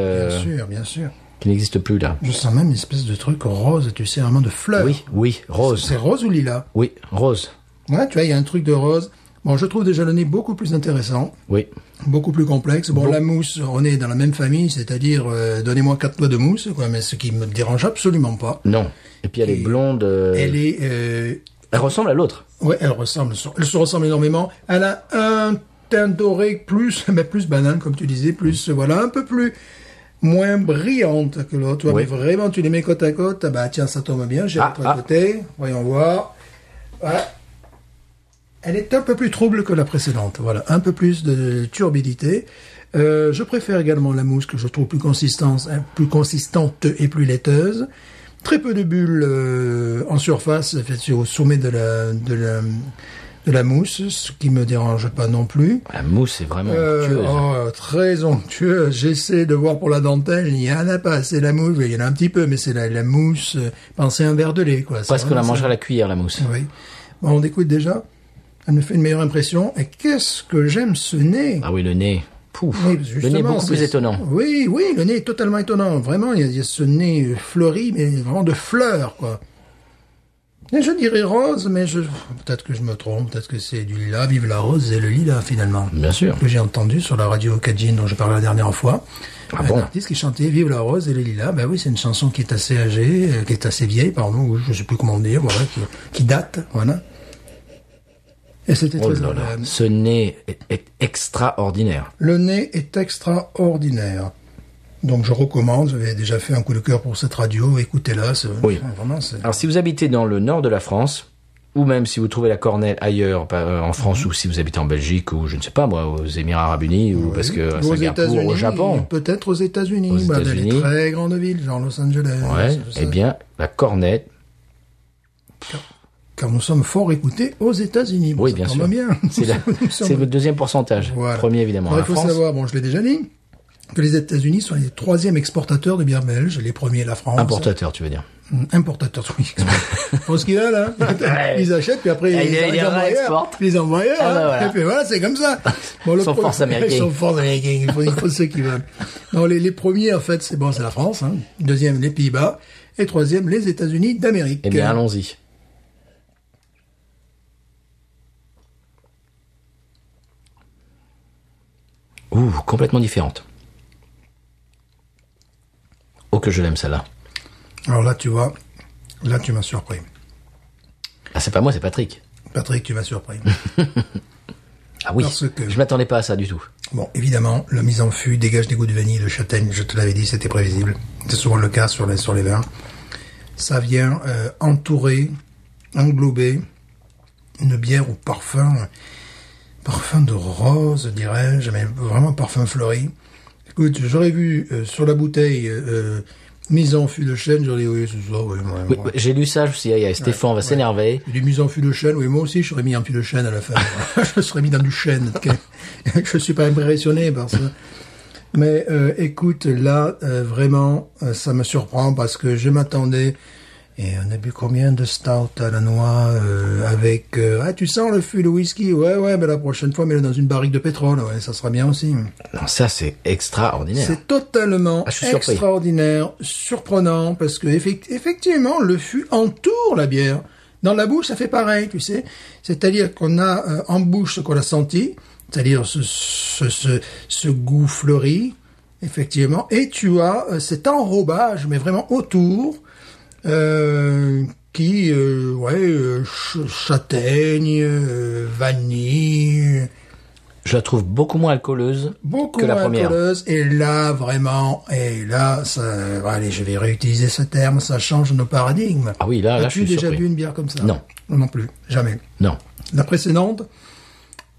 Bien sûr. qui n'existe plus là. Je sens même une espèce de truc rose, tu sais, vraiment de fleurs. Oui, rose. C'est rose ou lilas? Oui, rose. Ouais, tu vois, il y a un truc de rose. Bon, je trouve déjà le nez beaucoup plus intéressant, Oui. beaucoup plus complexe. Bon, la mousse, on est dans la même famille, c'est-à-dire, donnez-moi 4 doigts de mousse, quoi, mais ce qui me dérange absolument pas. Non. Et puis elle est blonde. Elle est, Elle ressemble à l'autre. ouais, elle se ressemble énormément. Elle a un teint doré plus, mais plus banane, comme tu disais, plus, voilà, un peu plus, moins brillante que l'autre. Tu vois, Oui. mais vraiment, tu les mets côte à côte, ah bah, tiens, ça tombe bien, j'ai l'autre à côté. Voyons voir. Voilà. Elle est un peu plus trouble que la précédente. Voilà, un peu plus de turbidité. Je préfère également la mousse que je trouve plus consistante et plus laiteuse. Très peu de bulles en surface, au sommet de la mousse, ce qui me dérange pas non plus. La mousse est vraiment onctueuse. Très onctueuse. J'essaie de voir pour la dentelle, il y en a pas. C'est la mousse, il y en a un petit peu, mais c'est la mousse. Pensez à un verre de lait, quoi. C'est Presque on la vraiment mangerait ça. à la cuillère, la mousse. Oui. Bon, on écoute déjà. Elle me fait une meilleure impression. Et qu'est-ce que j'aime ce nez. Ah oui, le nez. Pouf. Oui, Le nez justement, beaucoup plus c'est- étonnant. Oui, le nez est totalement étonnant. Vraiment, il y a ce nez fleuri, mais vraiment de fleurs, quoi. Et je dirais rose, mais peut-être que je me trompe, peut-être que c'est du lilas. Vive la rose et le lilas, finalement. Bien sûr. Que j'ai entendu sur la radio Kajin dont je parlais la dernière fois. Ah bon? Un artiste qui chantait Vive la rose et le lilas. Ben oui, c'est une chanson qui est assez âgée, qui est assez vieille, pardon, ou je sais plus comment dire, voilà, qui date, voilà. Et c'était Oh très là là. agréable. Ce nez est extraordinaire. Le nez est extraordinaire. Donc je recommande, j'avais déjà fait un coup de cœur pour cette radio, écoutez-la, Oui. vraiment c'est... Alors, si vous habitez dans le nord de la France, ou même si vous trouvez la cornette ailleurs, en France, ou si vous habitez en Belgique, ou je ne sais pas moi, aux Émirats Arabes Unis, ou parce que à Ou aux Singapour, États-Unis, au Japon. peut-être aux États-Unis, Aux dans États-Unis. les très grandes villes, genre Los Angeles. Ouais, tout ça. eh bien, la cornette, Car nous sommes fort écoutés aux États-Unis. Bon, oui, ça bien tombe sûr. bien. C'est Nous le deuxième pourcentage. Voilà. Premier, évidemment. Alors, La il faut France. savoir, bon, je l'ai déjà dit, que les États-Unis sont les troisième exportateurs de bière belge, les premiers la France. Importateur, tu veux dire. Importateurs, oui. Pour ce qu'il y a là, ils achètent, puis après ils les envoient ailleurs. réexportent. Les envoient ailleurs, Ah, bah, hein. voilà. Et puis voilà, c'est comme ça. Bon, Ils sont force américains. Ils sont force américains. Il faut ceux qui veulent. Non, les premiers, en fait, c'est la France, hein. Deuxième, les Pays-Bas. Et troisième, les États-Unis d'Amérique. Eh bien, allons-y. Ouh, complètement différente. Oh, que je l'aime, celle-là. Alors là, tu vois, là, tu m'as surpris. Ah, c'est pas moi, c'est Patrick. Patrick, tu m'as surpris. Ah oui, Parce que- je m'attendais pas à ça du tout. Bon, évidemment, la mise en fût dégage des goûts de vanille, de châtaigne, je te l'avais dit, c'était prévisible. C'est souvent le cas sur les vins. Ça vient entourer, englober une bière au parfum de rose, dirais-je, mais vraiment parfum fleuri. Écoute, j'aurais vu sur la bouteille mise en fût de chêne, j'aurais dit oui, c'est ça, oui. Oui, j'ai lu ça, je me suis dit, Stéphane va s'énerver. Du mise en fût de chêne, oui, moi aussi, je serais mis en fût de chêne à la fin. Je serais mis dans du chêne. Je suis pas impressionné par ça. Mais écoute, là, vraiment, ça me surprend parce que je m'attendais. Et on a bu combien de stout à la noix avec... ah, tu sens le fût de whisky? Ouais, mais la prochaine fois, mets-le dans une barrique de pétrole. Ouais, ça sera bien aussi. Non, ça, c'est extraordinaire. C'est totalement Ah, je suis surpris. extraordinaire, surprenant, parce que effectivement, le fût entoure la bière. Dans la bouche, ça fait pareil, tu sais. C'est-à-dire qu'on a en bouche ce qu'on a senti, c'est-à-dire ce goût fleuri, effectivement, et tu as cet enrobage, mais vraiment autour, qui, châtaigne, vanille, Je la trouve beaucoup moins alcooleuse beaucoup que la moins première. alcooleuse. Et là, vraiment, ça, allez, je vais réutiliser ce terme, ça change nos paradigmes. Ah oui, là, je As-tu suis déjà surpris. bu une bière comme ça? Non. Non plus, jamais. Non. La précédente,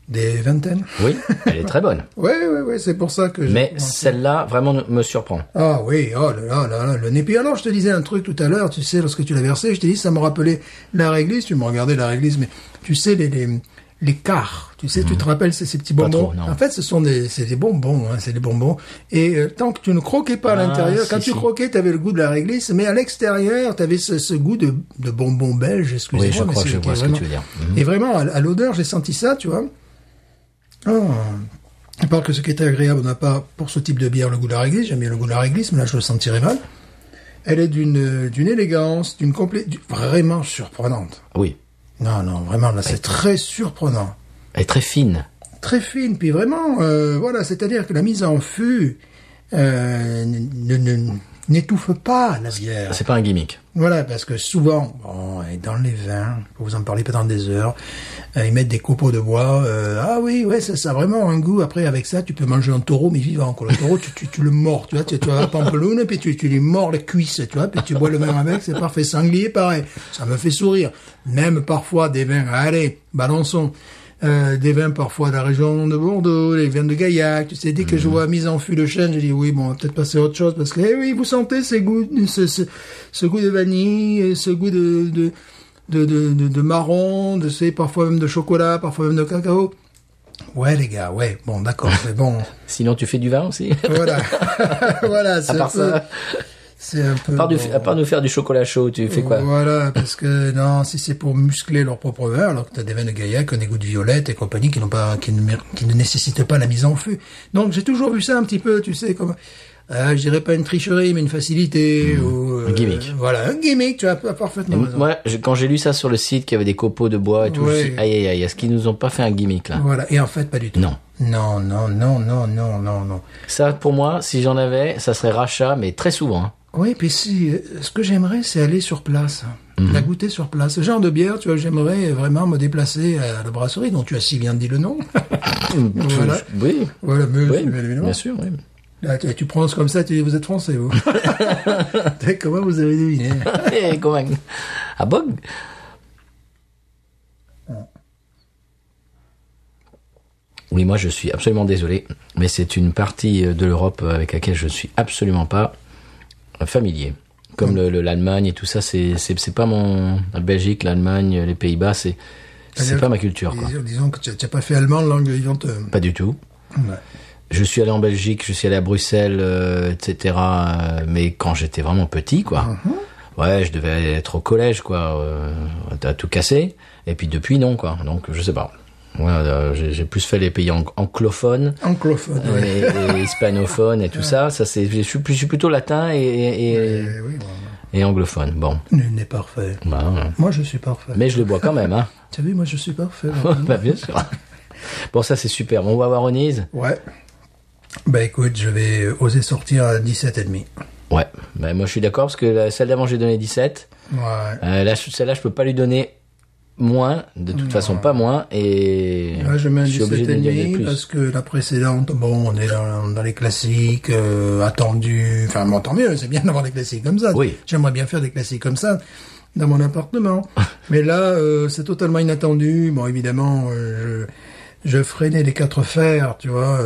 des vingtaines. Oui, elle est très bonne. Ouais, c'est pour ça que Mais celle-là, vraiment, me surprend. Ah oui, oh là, le nez. Puis alors, je te disais un truc tout à l'heure, tu sais, lorsque tu l'as versé, je t'ai dit, ça me rappelait la réglisse, tu me regardais la réglisse, mais tu sais, les quarts, tu sais, tu te rappelles ces petits Pas bonbons. trop, non. En fait, c'est des bonbons, hein, c'est des bonbons. Et tant que tu ne croquais pas à l'intérieur, si, quand tu si. croquais, tu avais le goût de la réglisse, mais à l'extérieur, tu avais ce goût de bonbons belges, excusez-moi. Oui, je mais crois que c'est- je qui est vois ce que vraiment- tu veux dire. Et vraiment, à l'odeur, j'ai senti ça, tu vois. Oh. À part que ce qui était agréable, on n'a pas, pour ce type de bière, le goût de la réglisse. J'aime bien le goût de la réglisse, mais là, je le sentirais mal. Elle est d'une élégance, vraiment surprenante. Oui, Non, vraiment, là, c'est très surprenant. elle est très fine. Très fine, puis vraiment, voilà, c'est-à-dire que la mise en fût n'étouffe pas la bière. C'est pas un gimmick. Voilà, parce que souvent, bon, et dans les vins, pour vous en parler pendant des heures, ils mettent des copeaux de bois. Ah oui, ouais, ça a vraiment un goût. Après, avec ça, tu peux manger un taureau, mais vivant. Quoi. Le taureau, tu le mords, tu vois, tu as la pampelune, puis tu lui mords les cuisses, tu vois, puis tu bois le vin avec, c'est parfait. Sanglier, pareil. Ça me fait sourire. Même parfois des vins, allez, balançons. Des vins parfois de la région de Bordeaux, les vins de Gaillac, tu sais, dès que je vois mise en fût de chêne, je dis oui, bon, on va peut-être passer à autre chose, parce que, eh oui, vous sentez ce goût de vanille, ce goût de marron, parfois même de chocolat, parfois même de cacao. Ouais, les gars, ouais, bon, d'accord, c'est bon. Sinon, tu fais du vin aussi. Voilà. Voilà, c'est À part ça, c'est un peu. à part nous faire du chocolat chaud, tu fais quoi? Voilà, parce que non, si c'est pour muscler leur propre vin, alors que t'as des vins de Gaillac, des goûts de violette et compagnie qui ne nécessitent pas la mise en fût. Donc j'ai toujours vu ça un petit peu, tu sais, comme, je dirais pas une tricherie, mais une facilité ou un gimmick. Voilà, un gimmick, tu as parfaitement raison. Moi, quand j'ai lu ça sur le site, qu'il y avait des copeaux de bois et tout, je me suis Ouais. dit, aïe, est-ce qu'ils nous ont pas fait un gimmick, là? Voilà, et en fait pas du tout. Non. Non. Ça, pour moi, si j'en avais, ça serait rachat, mais très souvent. Hein. Oui, puis si, ce que j'aimerais, c'est aller sur place, la goûter sur place. Ce genre de bière, tu vois, j'aimerais vraiment me déplacer à la brasserie, dont tu as si bien dit le nom. Voilà. Oui, Voilà, mais, oui, évidemment. bien sûr, oui. Là, tu prononces comme ça, tu dis, vous êtes français, vous. Comment vous avez deviné? Comment? Ah bon? Oui, moi je suis absolument désolé, mais c'est une partie de l'Europe avec laquelle je suis absolument pas familier. Comme l'Allemagne et tout ça, c'est pas mon... La Belgique, l'Allemagne, les Pays-Bas, c'est pas ma culture, quoi. Disons que tu n'as pas fait allemand langue vivante. Pas du tout. Ouais. Je suis allé en Belgique, je suis allé à Bruxelles, etc. Mais quand j'étais vraiment petit, quoi. Ouais, je devais être au collège, quoi. T'as tout cassé. Et puis depuis, non, quoi. Donc, je sais pas. Ouais, j'ai plus fait les pays anglophones. Anglophone, ouais. Et hispanophones et tout ça. Ça, je suis plutôt latin et anglophone. Bon. Nul n'est parfait. Bah, ouais. Moi, je suis parfait. Mais je le bois quand même, hein. Tu as vu, moi, je suis parfait. Bah, bien sûr. Bon, ça, c'est super. Bon, on va voir Onise. Ouais. Bah, écoute, je vais oser sortir à 17,5. Ouais. Bah, moi, je suis d'accord parce que celle d'avant, j'ai donné 17. Ouais. Là, celle-là, je peux pas lui donner moins, de toute façon pas moins, et là je mets un suis obligé de lui donner 17,5 plus. parce que la précédente, bon, on est dans les classiques, attendus, enfin bon, tant mieux, c'est bien d'avoir des classiques comme ça. Oui. J'aimerais bien faire des classiques comme ça dans mon appartement. Mais là, c'est totalement inattendu. Bon, évidemment, je freinais les 4 fers, tu vois,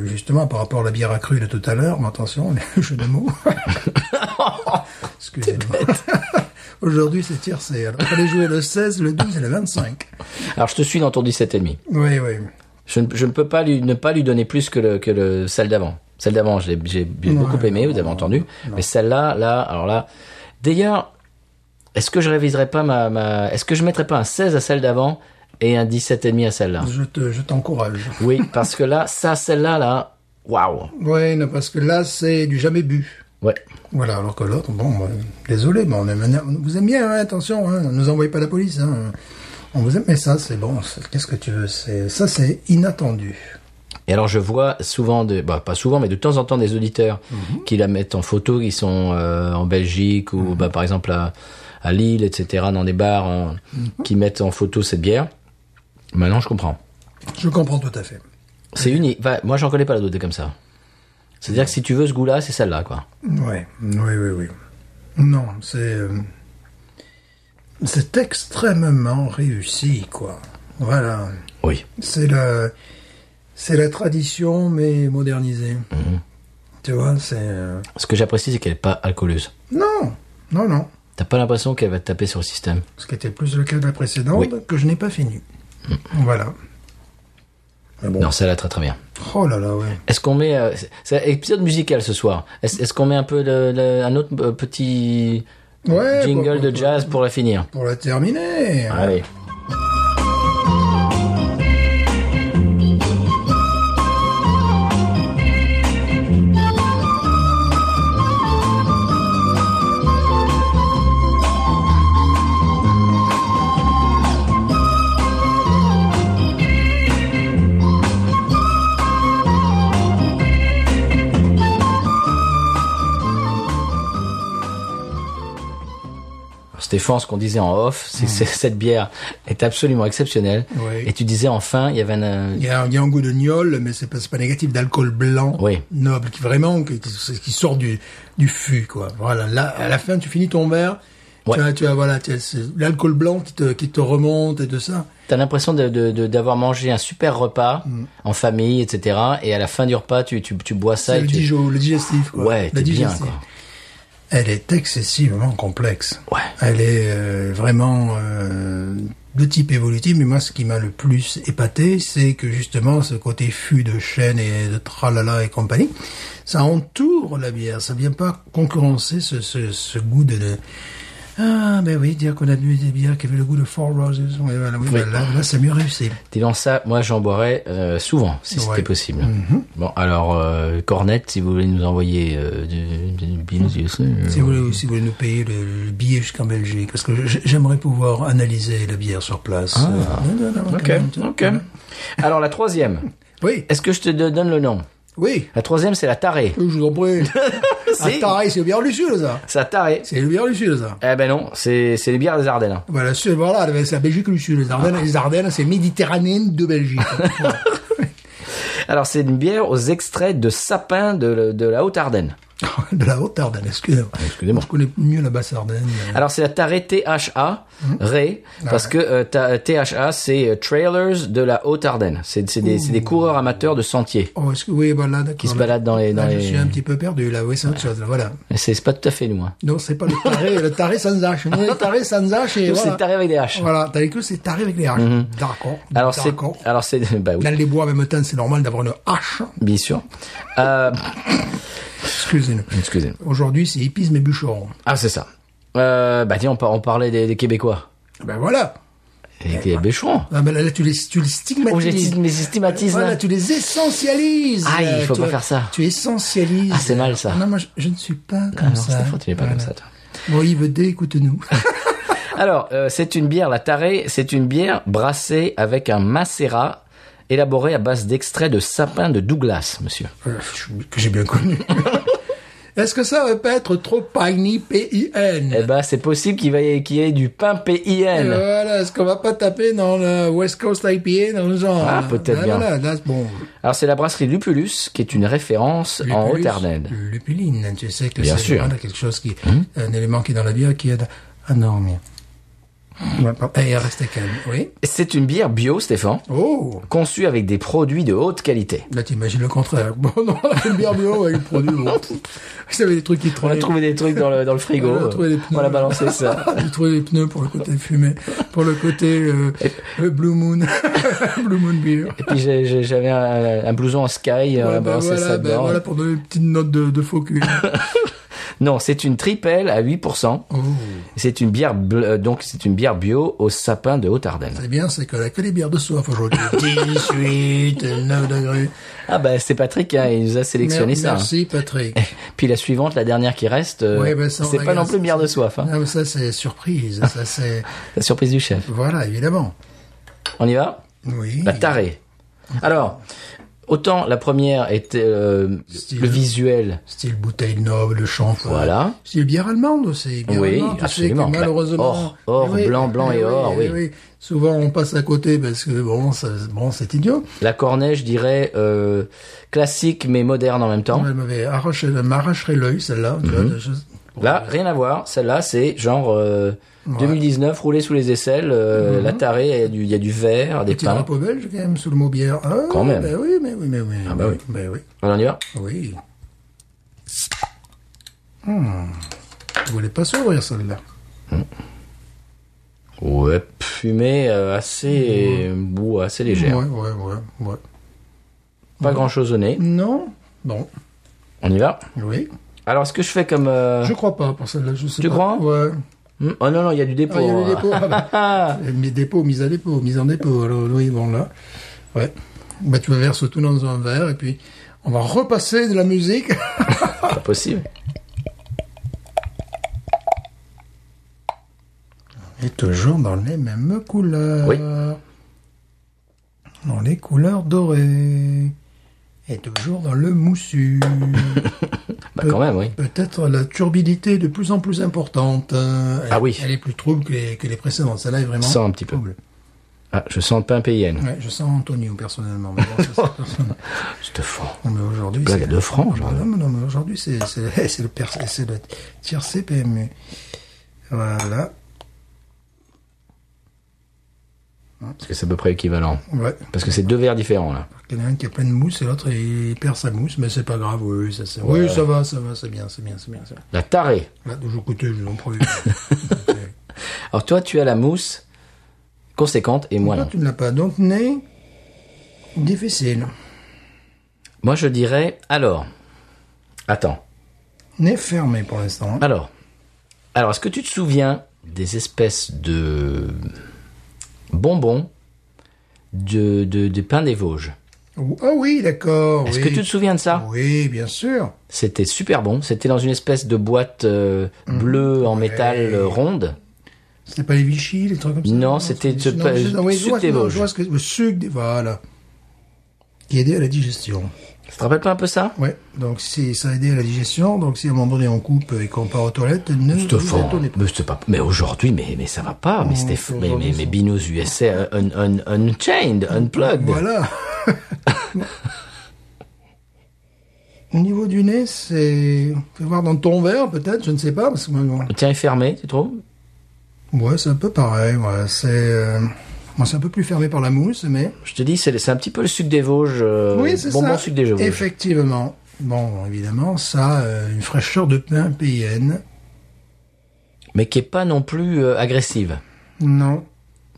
justement par rapport à la bière accrue de tout à l'heure, mais attention, les jeux de mots. Excusez-moi. Aujourd'hui, c'est tiercé. Alors, il fallait jouer le 16, le 12 et le 25. Alors, je te suis dans ton 17,5. Oui. Je ne peux pas ne pas lui donner plus que celle d'avant. Celle d'avant, j'ai beaucoup aimé, vous avez entendu. Mais celle-là, alors là, d'ailleurs, est-ce que je réviserais pas est-ce que je mettrais pas un 16 à celle d'avant et un 17,5 à celle-là? Je t'encourage. Oui, parce que là, celle-là, waouh. Oui, non, parce que là, c'est du jamais bu. Ouais. Voilà, alors que l'autre, bon, désolé, mais on vous aime bien, hein, attention, hein, ne nous envoyez pas la police, hein. On vous aime, mais ça, c'est bon, qu'est-ce que tu veux, ça, c'est inattendu. Et alors, je vois souvent, pas souvent, mais de temps en temps, des auditeurs qui la mettent en photo, qui sont en Belgique ou, par exemple, à Lille, etc., dans des bars, qui mettent en photo cette bière. Maintenant, je comprends. Je comprends tout à fait. C'est unique. Enfin, moi, j'en connais pas d'autres comme ça. C'est-à-dire que si tu veux ce goût-là, c'est celle-là, quoi. Ouais, oui. Non, c'est extrêmement réussi, quoi. Voilà. Oui. C'est la tradition, mais modernisée. Tu vois, c'est... Ce que j'apprécie, c'est qu'elle n'est pas alcooleuse. Non. T'as pas l'impression qu'elle va te taper sur le système. Ce qui était plus le cas de la précédente, que je n'ai pas fini. Voilà. Mais bon. Non, celle-là, très très bien. Oh là là, ouais. Est-ce qu'on met... c'est un épisode musical ce soir. Est-ce qu'on met un peu un autre petit jingle de jazz pour la finir? Pour la terminer. Allez. Stéphane, ce qu'on disait en off, c'est que cette bière est absolument exceptionnelle. Oui. Et tu disais enfin, il y avait il y a un goût de gnôle, mais c'est pas négatif, d'alcool blanc, noble, qui sort du fût, quoi. Voilà. Là, à la fin, tu finis ton verre. Ouais. Tu as l'alcool blanc qui te remonte et tout ça. T'as l'impression d'avoir mangé un super repas en famille, etc. Et à la fin du repas, tu bois ça. C'est le digestif, quoi. Ouais, t'es bien, quoi. Elle est excessivement complexe. Ouais. Elle est vraiment de type évolutif, mais moi, ce qui m'a le plus épaté, c'est que justement, ce côté fût de chêne et de tralala et compagnie, ça entoure la bière. Ça vient pas concurrencer ce goût de... Ah, ben oui, dire qu'on a bu des bières qui avaient le goût de Four Roses. Ouais, voilà, oui. Ben là, c'est mieux réussi. Disons ça, moi, j'en boirais souvent, si c'était possible. Bon, alors, Cornette, si vous voulez nous envoyer du billet, si vous voulez nous payer le billet jusqu'en Belgique, parce que j'aimerais pouvoir analyser la bière sur place. Ok. Alors, la troisième. Oui. Est-ce que je te donne le nom? Oui. La troisième, c'est la Tarée. Je vous en prie. La Tarée, c'est le bière du Sud, ça. C'est la Tarée. C'est le bière du Sud, ça. Eh ben non, c'est les bières des Ardennes. Voilà, c'est la Belgique du Sud. Les Ardennes, c'est Méditerranée de Belgique. Alors, c'est une bière aux extraits de sapin de la Haute-Ardenne. De la Haute-Ardenne, excusez-moi. Excusez-moi. Je connais mieux la Basse-Ardenne. Alors, c'est la Tarée THA, Ray, parce que THA, c'est Trailers de la Haute-Ardenne. C'est des coureurs amateurs de sentiers Oh, oui, voilà, d'accord. qui se baladent dans les... Je suis un petit peu perdu, là. Oui, c'est autre chose, là, voilà. Mais c'est pas tout à fait nous. Hein. Non, c'est pas le taré sans H. Nous, le taré sans H et Nous, voilà. c'est Tarée avec des H. Voilà, t'as vu que c'est taré avec les H. D'accord. Alors, d'accord. bah oui, Dans les bois, en même temps, c'est normal d'avoir une H. bien sûr. Excusez-nous. Excusez. Aujourd'hui, c'est hippisme et bûcheron. Ah, c'est ça. Bah tiens, on parlait des Québécois. Ben voilà. Les bûcherons. Ah ben là, tu les stigmatises. Mais systématise. Voilà, tu les essentialises. Ah, il faut pas faire ça. Tu essentialises. Ah, c'est mal, ça. Non, moi, je ne suis pas comme Non, ça. Stéphane, tu n'es pas comme ça, toi. Bon, Yves D, écoute-nous. Alors, c'est une bière, la Tarée, c'est une bière brassée avec un macérat élaboré à base d'extrait de sapin de Douglas, monsieur. Que j'ai bien connu. Est-ce que ça va pas être trop piney, P-I-N? Eh ben, c'est possible qu'il y ait du pain PIN. Voilà, est-ce qu'on va pas taper dans le West Coast IPA dans le genre? Ah, peut-être bien. Voilà, là, bon. Alors, c'est la brasserie Lupulus, qui est une référence en Lupulus, Haute-Ardenne. Lupuline, tu sais que Bien c'est sûr. voilà, quelque chose qui, un élément qui est dans la bière qui aide à dormir. Et à rester calme, oui. C'est une bière bio, Stéphane, Oh! conçue avec des produits de haute qualité. Là, t'imagines le contraire. Bon, non, on a fait une bière bio avec le produit. Bon. Vous savez, des trucs qui On a traînent. trouvé des trucs dans le frigo. On a trouvé des pneus. On a balancé ça. J'ai trouvé des pneus pour le côté fumé, pour le côté Blue Moon, Blue Moon Beer. Et puis j'avais un blouson en sky, on a balancé ça dedans. voilà, pour donner une petite note de faux cul. Non, c'est une tripelle à 8%. Oh. C'est une bière donc c'est une bière bio au sapin de Haute-Ardenne. C'est bien, c'est que la que les bières de soif aujourd'hui. 18, 9 degrés. Ah bah c'est Patrick, hein, il nous a sélectionné ça. Merci, Patrick. Puis la suivante, la dernière qui reste, Ouais, ben, ça, on c'est pas regarde, non plus une bière de soif. Hein. Non, mais ça, c'est surprise. Ça, c'est, La surprise du chef. voilà, évidemment. On y va? Oui. La Tarée. Alors, autant la première était le visuel. Style bouteille noble, de champ. Voilà. Style bière allemande aussi. Bière Oui, allemande, tu absolument. sais que malheureusement. Or, Eh oui, blanc et or, oui. Souvent, on passe à côté parce que bon, c'est idiot. La Cornet, je dirais classique mais moderne en même temps. Elle m'arracherait l'œil, celle-là. Tu vois, Là, rien à voir. Celle-là, c'est genre 2019, roulé sous les aisselles. La Tarée, il y a du verre, des Petit pains. drapeau belge, quand même, sous le mot bière. Ah, Quand même. Ben oui, mais oui. Ah, bah oui. Ben oui. Alors, on y va? Oui. Je voulais pas s'ouvrir, celle-là. Ouais, fumée assez légère. Ouais. Pas grand-chose au nez. Non? Bon. On y va? Oui. Alors, est-ce que je fais comme... Je crois pas pour celle-là, je sais Tu pas. crois? Ouais. Oh non, il y a du dépôt. Ah, il y a hein. des dépôts. Ah, bah. Mise à dépôt, mise en dépôt. Alors, oui, bon, là. Ouais. Bah, tu verses tout dans un verre et puis on va repasser de la musique. Pas possible. Et toujours dans les mêmes couleurs. Oui. Dans les couleurs dorées. Et toujours dans le moussu. Bah quand même, oui. Peut-être la turbidité de plus en plus importante. Ah oui. Elle est plus trouble que les précédentes. Celle-là est vraiment Sens un petit peu. trouble. Ah, je sens le pain PIN. Ouais, je sens Antonio, personnellement. Mais bon, ça, c'est personnel. Je te fends. Non, mais aujourd'hui, Blague à 2 francs, genre. Non, mais aujourd'hui, c'est le tiers CPMU. Voilà. Parce que c'est à peu près équivalent. Ouais. Parce que c'est deux verres différents, là. Il y en a un qui a plein de mousse et l'autre, il perd sa mousse, mais c'est pas grave. Oui, ça, c'est... Ouais. Oui, ça va, c'est bien. La Tarée. Là, toujours écoutez, je vous en prie. Alors toi, tu as la mousse conséquente et moi Toi, non. tu ne l'as pas. Donc, nez difficile. Moi, je dirais... Alors. Attends. Nez fermé pour l'instant. Alors, est-ce que tu te souviens des espèces de bonbons de pain des Vosges? Ah oui, d'accord. Est-ce oui. que tu te souviens de ça? Oui, bien sûr. C'était super bon. C'était dans une espèce de boîte bleue en métal ronde. C'était pas les Vichy, les trucs comme ça? Non, c'était Sucre des Vosges. Je vois ce que le sucre des... Voilà. Qui aidait à la digestion. Ça te rappelle pas un peu ça? Ouais. Donc, si ça a aidé à la digestion, donc si à un moment donné on coupe et qu'on part aux toilettes, ne vous étonnez pas. Mais c'est pas. Mais aujourd'hui, mais ça va pas. Mais c'était. Mais Binous USA Unchained, Unplugged. Voilà. Au niveau du nez, c'est... Fais voir dans ton verre, peut-être, je ne sais pas. Parce que... Le tien est fermé, tu trouves? Ouais, c'est un peu pareil. Ouais. Bon, c'est un peu plus fermé par la mousse, mais... Je te dis, c'est un petit peu le sucre des Vosges. Oui, c'est bonbon ça. sucre des Vosges. Effectivement. Bon, évidemment, ça a une fraîcheur de pain PIN. Mais qui est pas non plus agressive. Non.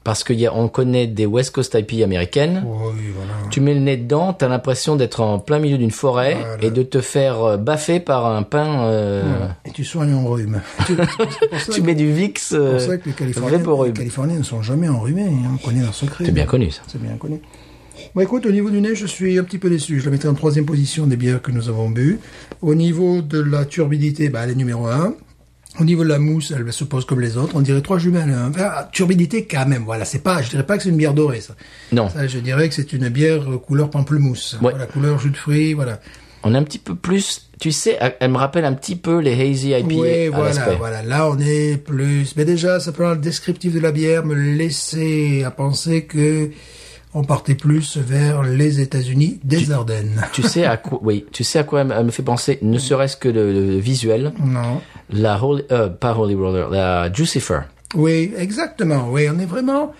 Parce on connaît des West Coast IPA américaines. Oui, voilà. Tu mets le nez dedans, t'as l'impression d'être en plein milieu d'une forêt Voilà. et de te faire baffer par un pain. Voilà. Et tu soignes en rhume. C'est pour ça Tu mets du Vicks C'est pour ça que les Californiens ne sont jamais enrhumés. Hein. On connaît leur secret. C'est bien connu, ça. C'est bien connu. Bon, écoute, au niveau du nez, je suis un petit peu déçu. Je la mettrai en 3e position des bières que nous avons bu. Au niveau de la turbidité, elle est numéro 1. Au niveau de la mousse, elle se pose comme les autres. On dirait 3 jumelles. Hein. Turbidité, quand même. Voilà, c'est pas, je dirais pas que c'est une bière dorée, ça. Non. Ça, je dirais que c'est une bière couleur pamplemousse. Ouais. Voilà, couleur jus de fruits, voilà. On est un petit peu plus, tu sais, elle me rappelle un petit peu les hazy IPA Oui, à l'aspect. voilà. Là, on est plus... Mais déjà, simplement le descriptif de la bière me laissait à penser que on partait plus vers les États-Unis des Ardennes. Tu sais à quoi elle me fait penser, ne serait-ce que le visuel. Non. Pas Holy Roller, la Jucifer. Oui, exactement. Oui, on est vraiment...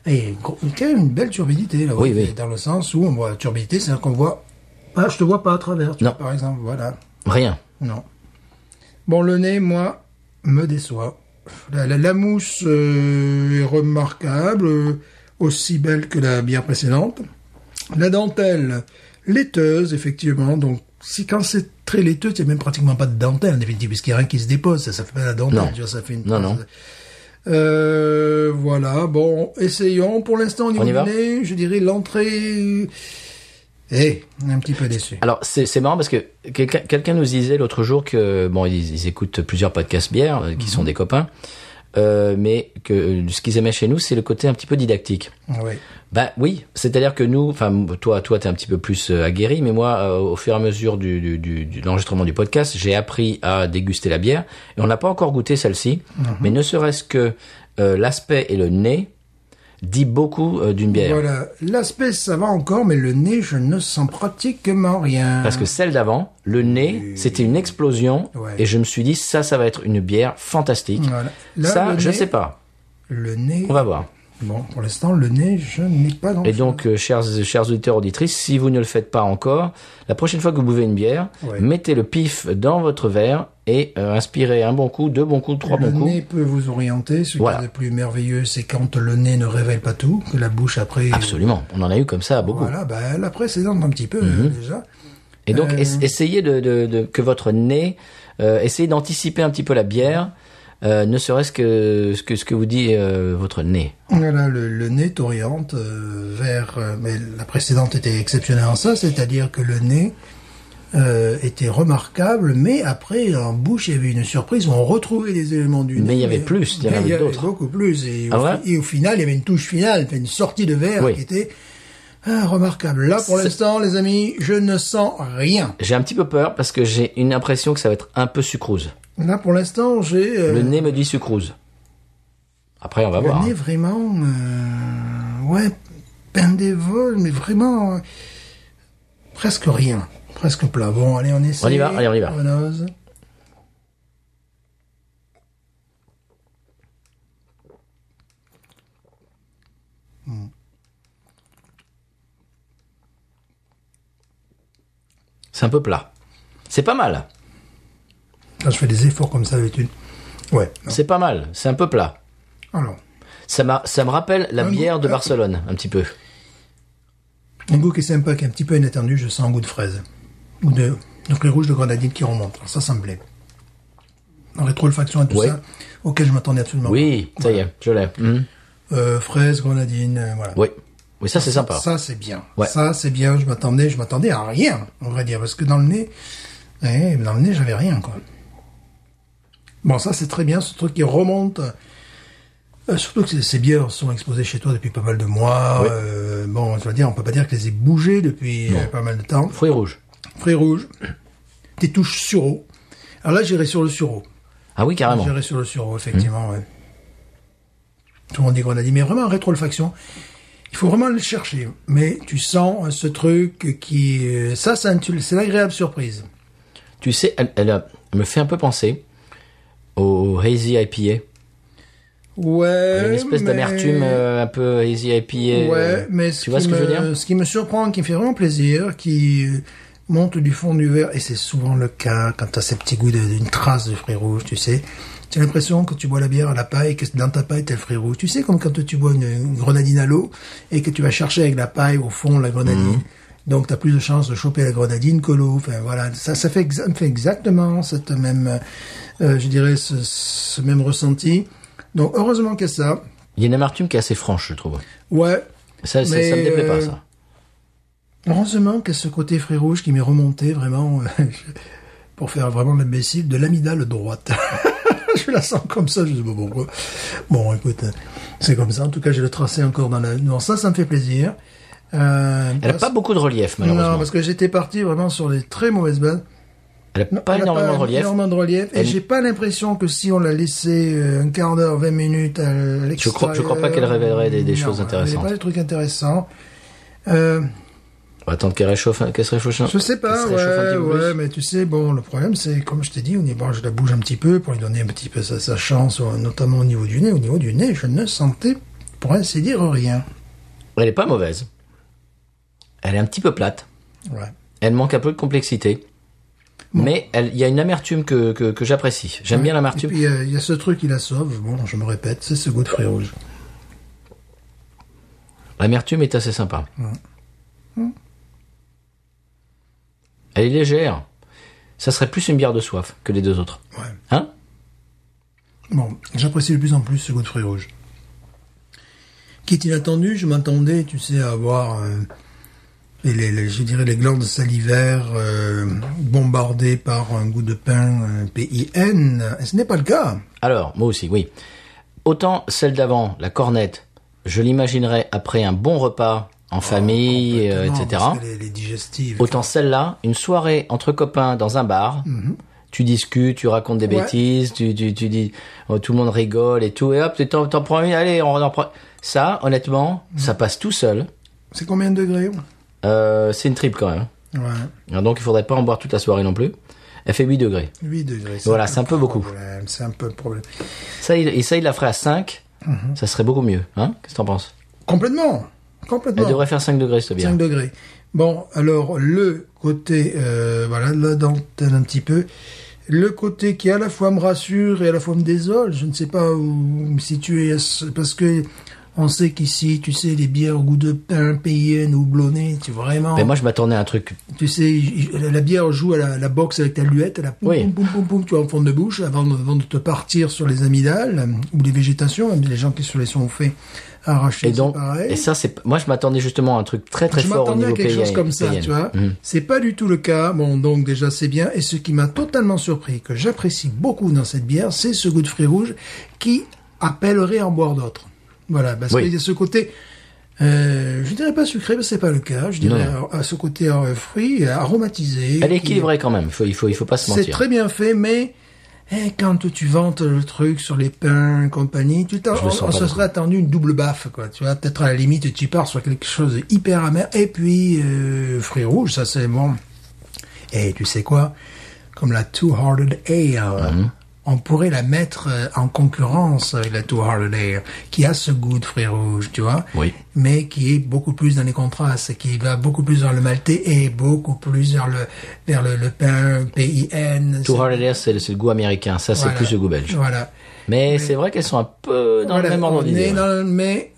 Et quand même une belle turbidité, là. Oui. Dans le sens où on voit la turbidité, c'est-à-dire qu'on voit... Ah, je te vois pas à travers, tu Non. vois, par exemple, voilà. Rien. Non. Bon, le nez, moi, me déçoit. La mousse est remarquable, aussi belle que la bière précédente. La dentelle, laiteuse, effectivement. Donc, quand c'est très laiteux, c'est même pratiquement pas de dentelle, en définitive, puisqu'il n'y a rien qui se dépose. Ça fait pas la dentelle, Non. tu vois, ça fait une... Non. Voilà, bon, essayons. Pour l'instant, au niveau du nez, je dirais l'entrée... un petit peu déçu. Alors c'est marrant parce que quelqu'un nous disait l'autre jour que bon ils écoutent plusieurs podcasts bières qui sont des copains, mais que ce qu'ils aimaient chez nous c'est le côté un petit peu didactique. Oui. Ben oui, c'est-à-dire que nous, enfin toi t'es un petit peu plus aguerri, mais moi au fur et à mesure de l'enregistrement du podcast, j'ai appris à déguster la bière et on n'a pas encore goûté celle-ci, mais ne serait-ce que l'aspect et le nez dit beaucoup d'une bière. Voilà, l'aspect ça va encore, mais le nez je ne sens pratiquement rien. Parce que celle d'avant, le nez, c'était une explosion, Ouais. et je me suis dit ça va être une bière fantastique. Voilà. Là, Ça, le je nez- sais pas. Le nez... On va voir. Bon, pour l'instant, le nez, je n'ai pas grand-chose. Et donc, chers auditeurs, auditrices, si vous ne le faites pas encore, la prochaine fois que vous buvez une bière, Ouais. mettez le pif dans votre verre et inspirez un bon coup, 2 bons coups, 3 bons Le coups. nez peut vous orienter. Ce Voilà. qui est le plus merveilleux, c'est quand le nez ne révèle pas tout, que la bouche après... Absolument. On en a eu comme ça beaucoup. Voilà, la précédente un petit peu, déjà. Et donc, essayez que votre nez, essayez d'anticiper un petit peu la bière, ne serait-ce que ce que vous dit votre nez. Voilà, le nez t'oriente vers... mais la précédente était exceptionnelle en ça, c'est-à-dire que le nez était remarquable, mais après, en bouche, il y avait une surprise, on retrouvait des éléments du nez. Mais il y avait plus, il y en avait d'autres. beaucoup plus, et, Ah ouais au final, il y avait une touche finale, une sortie de verre Oui. qui était remarquable. Là, pour l'instant, les amis, je ne sens rien. J'ai un petit peu peur parce que j'ai une impression que ça va être un peu sucrose. Là, pour l'instant, j'ai... Le nez me dit sucrose. Après, on va voir. Le nez, vraiment... pain des vols, mais vraiment... presque rien. Presque plat. Bon, allez, on essaie. On y va, allez, on y va. On ose. C'est un peu plat. C'est pas mal. Quand je fais des efforts comme ça d'habitude. Ouais. non. C'est pas mal. C'est un peu plat. Alors, Ça me rappelle la Un bière goût- de Barcelone, un petit peu. un goût qui est sympa, qui est un petit peu inattendu, je sens un goût de fraise. Ou de... donc les rouges de grenadine qui remontent. Alors, ça me plaît. En rétro-olfaction et tout Ouais. ça, auquel je m'attendais absolument Oui, ça y est, je l'ai. Mhm. pas. Fraise, grenadine, voilà. Oui. Oui, ça c'est sympa. Ça, c'est bien. Ouais. Ça, c'est bien. Je m'attendais à rien, on va dire. Parce que dans le nez, j'avais rien, quoi. Bon, ça, c'est très bien. Ce truc qui remonte. Surtout que ces bières sont exposées chez toi depuis pas mal de mois. Oui. Bon, je veux dire, on peut pas dire qu'elles aient bougé depuis pas mal de temps. Fruits rouges. Fruits rouges. Des touches sureau. Alors là, j'irai sur le sureau. Ah oui, carrément. J'irai sur le sureau, effectivement, ouais. Tout le monde dit grenadine, mais vraiment en rétro-olfaction. Il faut vraiment le chercher. Mais tu sens ce truc qui... ça, c'est l'agréable surprise. Tu sais, elle me fait un peu penser au Hazy IPA. Ouais. Elle a une espèce mais... d'amertume un peu Hazy IPA. Ouais, mais tu vois ce que je veux dire? Ce qui me surprend, qui me fait vraiment plaisir, qui monte du fond du verre, et c'est souvent le cas quand t'as ces petits goûts d'une trace de fruits rouges, tu sais. Tu as l'impression que tu bois la bière à la paille, que dans ta paille t'as le fruit rouge. Tu sais, comme quand tu bois une grenadine à l'eau, et que tu vas chercher avec la paille au fond la grenadine. Donc t'as plus de chances de choper la grenadine que l'eau. Enfin voilà, ça me fait exactement cette même, je dirais, ce même ressenti. Donc heureusement qu'il y a ça. Il y a une amertume qui est assez franche, je trouve. Ouais. Ça me déplaît pas, ça. Heureusement qu'il y a ce côté fruit rouge qui m'est remonté vraiment, pour faire vraiment l'imbécile, de l'amygdale droite. Je la sens comme ça, je sais pas pourquoi. Bon, écoute, c'est comme ça. En tout cas, j'ai le tracé encore dans la... Non, ça me fait plaisir. Elle a pas beaucoup de relief, malheureusement. Non, parce que j'étais parti vraiment sur des très mauvaises bases. Elle a pas énormément de relief. Et j'ai pas l'impression que si on l'a laissé un quart d'heure, 20 minutes à l'extérieur... Je crois pas qu'elle révélerait des choses intéressantes. Elle pas des trucs intéressants. On va attendre qu'elle se réchauffe. Je sais pas, ouais, mais tu sais, bon, le problème, c'est, comme je t'ai dit, je la bouge un petit peu pour lui donner un petit peu sa chance, notamment au niveau du nez. Au niveau du nez, je ne sentais, pour ainsi dire, rien. Elle est pas mauvaise. Elle est un petit peu plate. Ouais. Elle manque un peu de complexité. Bon. Mais il y a une amertume que j'apprécie. J'aime bien l'amertume. Et puis, il y a ce truc qui la sauve. Bon, je me répète, c'est ce goût de fruits rouges. L'amertume est assez sympa. Elle est légère. Ça serait plus une bière de soif que les deux autres. Ouais. Hein? Bon, j'apprécie de plus en plus ce goût de fruits rouges. Quitte inattendu, je m'attendais, tu sais, à avoir, je dirais, les glandes salivaires bombardées par un goût de pain PIN. Et ce n'est pas le cas. Alors, moi aussi, oui. Autant celle d'avant, la cornette, je l'imaginerais après un bon repas en famille, etc. Parce que les digestives. Autant celle-là, une soirée entre copains dans un bar, tu discutes, tu racontes des bêtises, tu dis, tout le monde rigole et tout, et hop, t'en prends une, allez, on en prend. Ça, honnêtement, ça passe tout seul. C'est combien de degrés? C'est une triple quand même. Ouais. Donc il faudrait pas en boire toute la soirée non plus. Elle fait 8 degrés. 8 degrés. Voilà, c'est un peu beaucoup. C'est un peu le problème. Ça, il la ferait à 5, ça serait beaucoup mieux. Hein? Qu'est-ce que t'en penses? Complètement. Elle devrait faire 5 degrés, cette bière. 5 degrés. Bon, alors, le côté, voilà, la dentelle un petit peu. Le côté qui à la fois me rassure et à la fois me désole. Je ne sais pas où me situer, parce que on sait qu'ici, tu sais, les bières au goût de pain, PIN ou blonné, tu vraiment... Mais moi, je m'attendais à un truc... Tu sais, la bière joue à la boxe avec ta luette, elle a poum, poum, tu vois, en fond de bouche, avant de te partir sur les amygdales, ou les végétations, les gens qui se les sont fait arracher, et donc, pareil. Et ça, moi, je m'attendais justement à un truc très très fort au niveau PIN. Je m'attendais à quelque chose comme ça, PIN. tu vois. C'est pas du tout le cas. Bon, donc déjà, c'est bien. Et ce qui m'a totalement surpris, que j'apprécie beaucoup dans cette bière, c'est ce goût de fruits rouges qui appellerait à en boire d'autres. Voilà, parce qu'il y a ce côté, je dirais pas sucré, mais c'est pas le cas. Je dirais à ce côté fruit aromatisé. Elle est équilibrée quand même. Il faut pas se mentir. C'est très bien fait, mais quand tu vantes le truc sur les pains, compagnie, on se serait attendu une double baffe, quoi. Tu vois, peut-être à la limite, tu pars sur quelque chose de hyper amer. Et puis fruits rouges, ça c'est bon. Et tu sais quoi, comme la Two Hearted Ale. On pourrait la mettre en concurrence avec la Two Hearted Ale, qui a ce goût de fruits rouges, tu vois, mais qui est beaucoup plus dans les contrastes, qui va beaucoup plus vers le maltais et beaucoup plus vers le pain PIN. Two Hearted Ale, c'est le goût américain, ça c'est plus le goût belge. Voilà. Mais c'est vrai qu'elles sont un peu dans le même ordre d'idée. Mais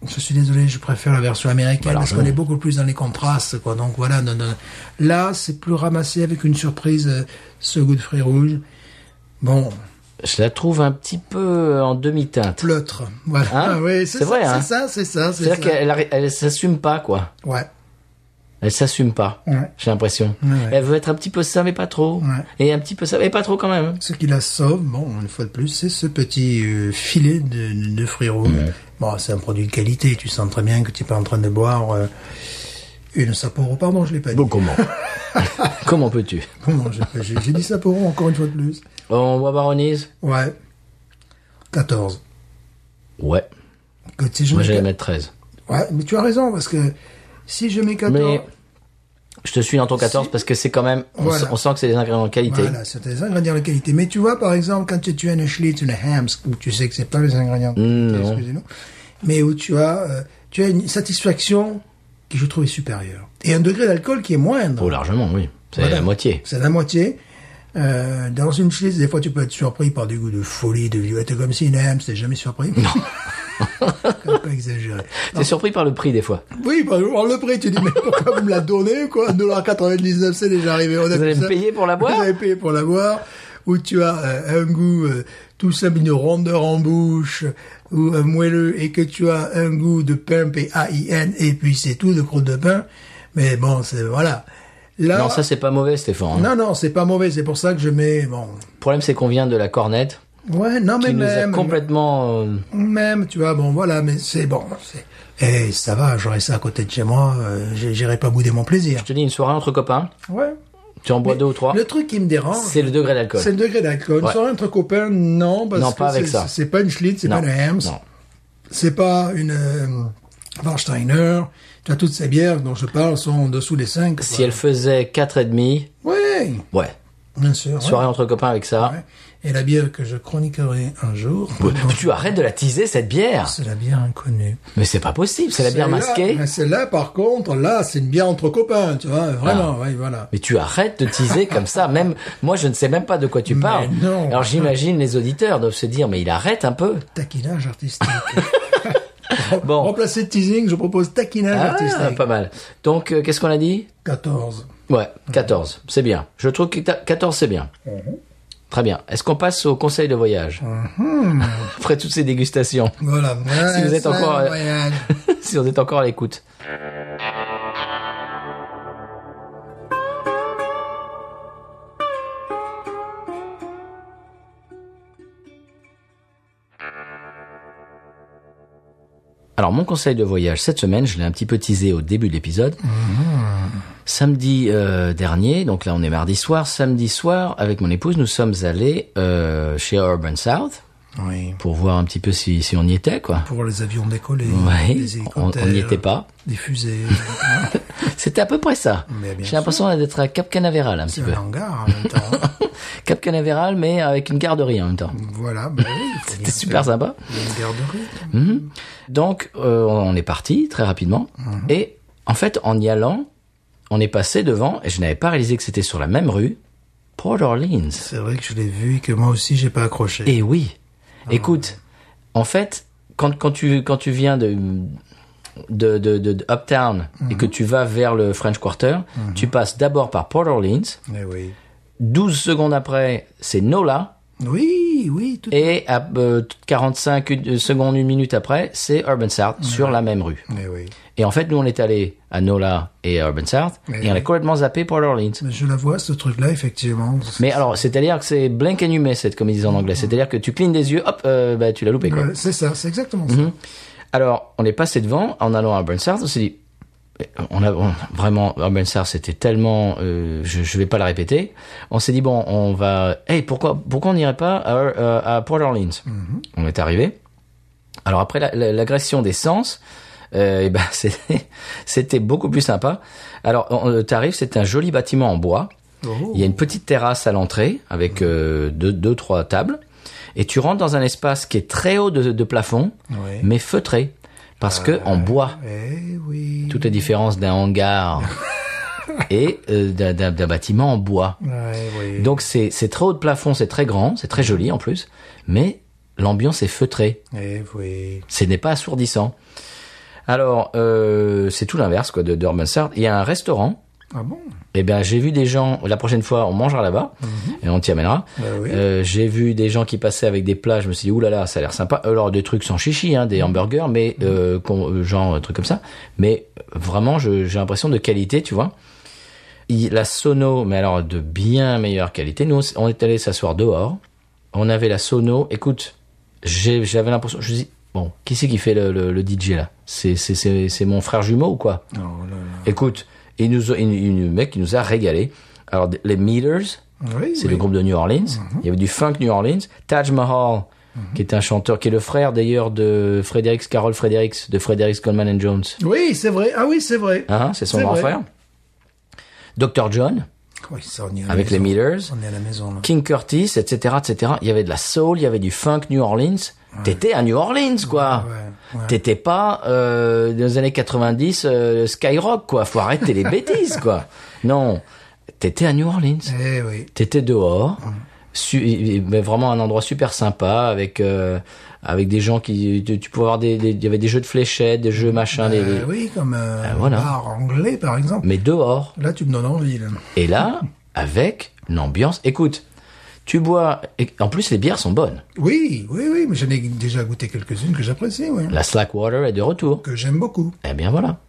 je suis désolé, je préfère la version américaine parce qu'on est beaucoup plus dans les contrastes, quoi. Donc voilà, là c'est plus ramassé avec une surprise, ce goût de fruits rouges. Bon. Je la trouve un petit peu en demi-teinte. Pleutre. Voilà. Hein? Oui, c'est vrai, hein? C'est ça. C'est-à-dire qu'elle s'assume pas, quoi. Ouais. Elle s'assume pas. Ouais. J'ai l'impression. Ouais. Elle veut être un petit peu ça, mais pas trop. Ouais. Et un petit peu ça, mais pas trop quand même. Ce qui la sauve, bon, une fois de plus, c'est ce petit filet de fruits rouges. Ouais. Bon, c'est un produit de qualité. Tu sens très bien que tu n'es pas en train de boire une Sapporo. Pardon, je l'ai pas dit. Bon, comment? Comment peux-tu? Bon, j'ai dit Sapporo encore une fois de plus. On boit Baronise? Ouais. 14. Ouais. Si moi, j'allais mettre 13. Ouais, mais tu as raison, parce que si je mets 14... Mais Je te suis dans ton 14 parce que c'est quand même, Voilà. on sent que c'est des ingrédients de qualité. Voilà, c'est des ingrédients de qualité. Mais tu vois, par exemple, quand tu as une Schlitz, une Hams, où tu sais que c'est pas les ingrédients de qualité, non. excusez-nous, mais où tu as une satisfaction qui je trouve est supérieure. Et un degré d'alcool qui est moindre. Oh, largement, oui. C'est Voilà. la moitié. C'est la moitié. Dans une Schlitz, des fois, tu peux être surpris par des goûts de folie, de violette, comme si une Hams, t'es jamais surpris. Non. Pas exagéré. T'es surpris par le prix, des fois. Oui, par le prix, tu dis, mais pourquoi vous me la donnez, quoi? 1,99$, c'est déjà arrivé. On a Vous vu allez me ça. payer pour la boire? Vous allez payer pour la boire. Où tu as un goût, tout simple, une rondeur en bouche, ou un moelleux, et que tu as un goût de pain, P-A-I-N, et puis c'est tout, de croûte de pain. Mais bon, c'est, voilà. Là. Non, ça, c'est pas mauvais, Stéphane. hein. Non, c'est pas mauvais, c'est pour ça que je mets, bon. Le problème, c'est qu'on vient de la cornette, Ouais, non, mais qui nous a même. complètement... Même, tu vois, bon, voilà, mais c'est bon, et ça va, j'aurai ça à côté de chez moi, j'irai pas bouder mon plaisir. Je te dis, une soirée entre copains, Ouais. tu en bois 2 ou 3, Le truc qui me dérange, c'est le degré d'alcool. c'est le degré d'alcool. Une Ouais. soirée entre copains, non, parce Non, que pas avec ça. c'est pas une Schlitz, c'est Non, pas une Hams, non. c'est pas une Warsteiner. Tu as toutes ces bières dont je parle sont en dessous des 5. Si elle faisait 4,5, Ouais, ouais. bien sûr. Soirée entre copains avec ça. Ouais. Et la bière que je chroniquerai un jour, Ouais. dont Tu arrêtes de la teaser, cette bière. c'est la bière inconnue. Mais c'est pas possible, c'est la bière Celle-là, masquée. mais celle-là, par contre, là, c'est une bière entre copains, tu vois, vraiment, ouais, voilà. Mais tu arrêtes de teaser comme ça. Même moi, je ne sais même pas de quoi tu parles. non. Alors j'imagine les auditeurs doivent se dire, mais il arrête un peu. Taquinage artistique. Bon. Remplacer teasing, je propose taquinage Ah, artistique. pas mal. Donc, qu'est-ce qu'on a dit? 14. Ouais, 14. C'est bien. Je trouve que 14, c'est bien. Très bien. Est-ce qu'on passe au conseil de voyage? Après toutes ces dégustations. Voilà. Si vous êtes Ça, encore, le voyage. si vous êtes encore à l'écoute. Alors, mon conseil de voyage cette semaine, je l'ai un petit peu teasé au début de l'épisode. Samedi dernier, donc là on est mardi soir, samedi soir, avec mon épouse, nous sommes allés chez Urban South Oui. pour voir un petit peu si on y était, quoi. Pour les avions décollés, Ouais, les on hélicoptères, n'y était pas. des fusées. C'était à peu près ça. Mais bien J'ai l'impression d'être à Cap Canaveral un petit C'est peu. un hangar en même temps. Cap Canaveral, mais avec une garderie en même temps. Voilà. Ben oui, C'était super sympa. Il y a une garderie. Mhm. Donc, on est parti très rapidement. Et en fait, en y allant, on est passé devant, et je n'avais pas réalisé que c'était sur la même rue, Port Orleans. C'est vrai que je l'ai vu et que moi aussi j'ai pas accroché. Et oui. Écoute, en fait, quand tu viens de Uptown et que tu vas vers le French Quarter, tu passes d'abord par Port Orleans. Eh oui. 12 secondes après, c'est Nola. Oui, tout Et à 45 secondes, une minute après, c'est Urban South sur la même rue. Eh oui. Et en fait, nous, on est allés à Nola et à Urban South et on a complètement zappé Port Orleans. Mais je la vois, ce truc-là, effectivement. Mais alors, c'est-à-dire que c'est blink and you miss, cette comme ils disent en anglais. C'est-à-dire que tu clignes des yeux, hop, bah, tu l'as loupé, quoi. Ouais, c'est ça, c'est exactement ça. Alors, on est passé devant, en allant à Urban South, on s'est dit, vraiment, Urban South, c'était tellement, je vais pas le répéter. On s'est dit, bon, on va, pourquoi on n'irait pas à Port Orleans? On est arrivé. Alors après l'agression des sens, c'était beaucoup plus sympa. Alors, t'arrives, c'est un joli bâtiment en bois. Oh. Il y a une petite terrasse à l'entrée avec deux, trois tables. Et tu rentres dans un espace qui est très haut de plafond, Ouais. mais feutré. Parce que en bois. Eh oui. Toute la différence d'un hangar et d'un bâtiment en bois. Ouais, oui. Donc c'est très haut de plafond, c'est très grand, c'est très joli en plus, mais l'ambiance est feutrée. Eh oui. Ce n'est pas assourdissant. Alors, c'est tout l'inverse quoi de Urban South. Il y a un restaurant. Ah bon? Eh bien, j'ai vu des gens, la prochaine fois, on mangera là-bas, et on t'y amènera. Bah oui. J'ai vu des gens qui passaient avec des plats, je me suis dit, oulala, ça a l'air sympa. Alors, des trucs sans chichi, hein, des hamburgers, mais, genre, un truc comme ça. Mais, vraiment, j'ai l'impression de qualité, tu vois. La sono, mais alors, de bien meilleure qualité. Nous, on est allé s'asseoir dehors. On avait la sono. Écoute, j'avais l'impression, je me dis, bon, qui c'est qui fait le DJ là? C'est mon frère jumeau ou quoi? Oh là là. Écoute, le mec, il nous a régalé. Alors, les Meters, Oui, c'est oui. le groupe de New Orleans. Il y avait du funk New Orleans. Taj Mahal, qui est un chanteur, qui est le frère d'ailleurs de Carol Fredericks, de Fredericks Coleman and Jones. Oui, c'est vrai. Ah oui, c'est vrai. Hein, c'est son C'est grand vrai. frère. Dr. John, Oui, ça, on y est à la avec les maison. Meters, On est à la maison, là. King Curtis, etc., etc. Il y avait de la soul, il y avait du funk New Orleans. T'étais à New Orleans, quoi. Ouais. T'étais pas dans les années 90 Skyrock, quoi. Faut arrêter les bêtises, quoi. Non, t'étais à New Orleans. Eh oui. T'étais dehors, mais vraiment un endroit super sympa avec des gens qui tu pouvais avoir il y avait des jeux de fléchettes, des jeux machin, Oui, comme un voilà. bar anglais, par exemple. mais dehors. Là, tu me donnes envie, là. Et là, avec une ambiance. Écoute, tu bois. En plus, les bières sont bonnes. Oui, mais j'en ai déjà goûté quelques-unes que j'apprécie, oui. La Slackwater est de retour. Que j'aime beaucoup. Eh bien voilà.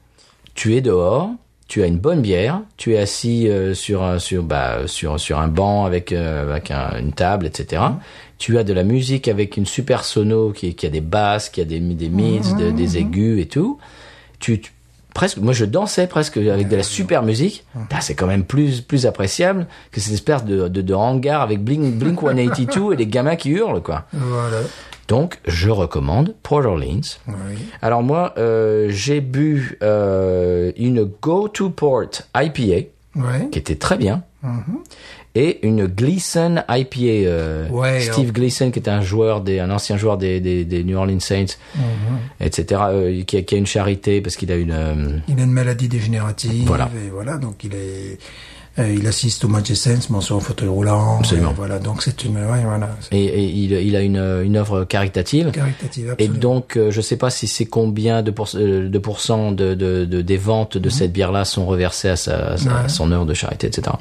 Tu es dehors, tu as une bonne bière, tu es assis sur un banc avec une table, etc. Tu as de la musique avec une super sono qui a des basses, qui a des mids, des aigus et tout. Presque, moi je dansais presque avec de la super musique. C'est quand même plus appréciable que cette espèce de hangar avec Blink 182 et des gamins qui hurlent, quoi. Voilà. Donc, je recommande Port Orleans. Oui. Alors moi, j'ai bu une Go to Port IPA Ouais. qui était très bien, et une Gleason IPA. Steve Gleason, qui est un ancien joueur des New Orleans Saints, etc., qui a une charité parce qu'il a Il a une maladie dégénérative. Voilà. Et voilà, donc il assiste au match des Saints, mais sur un fauteuil roulant. Absolument. Et voilà, donc c'est c'est et il a une œuvre caritative. caritatif, Et absolument. donc, je sais pas si c'est combien de pourcents des ventes de cette bière-là sont reversées à son œuvre de charité, etc.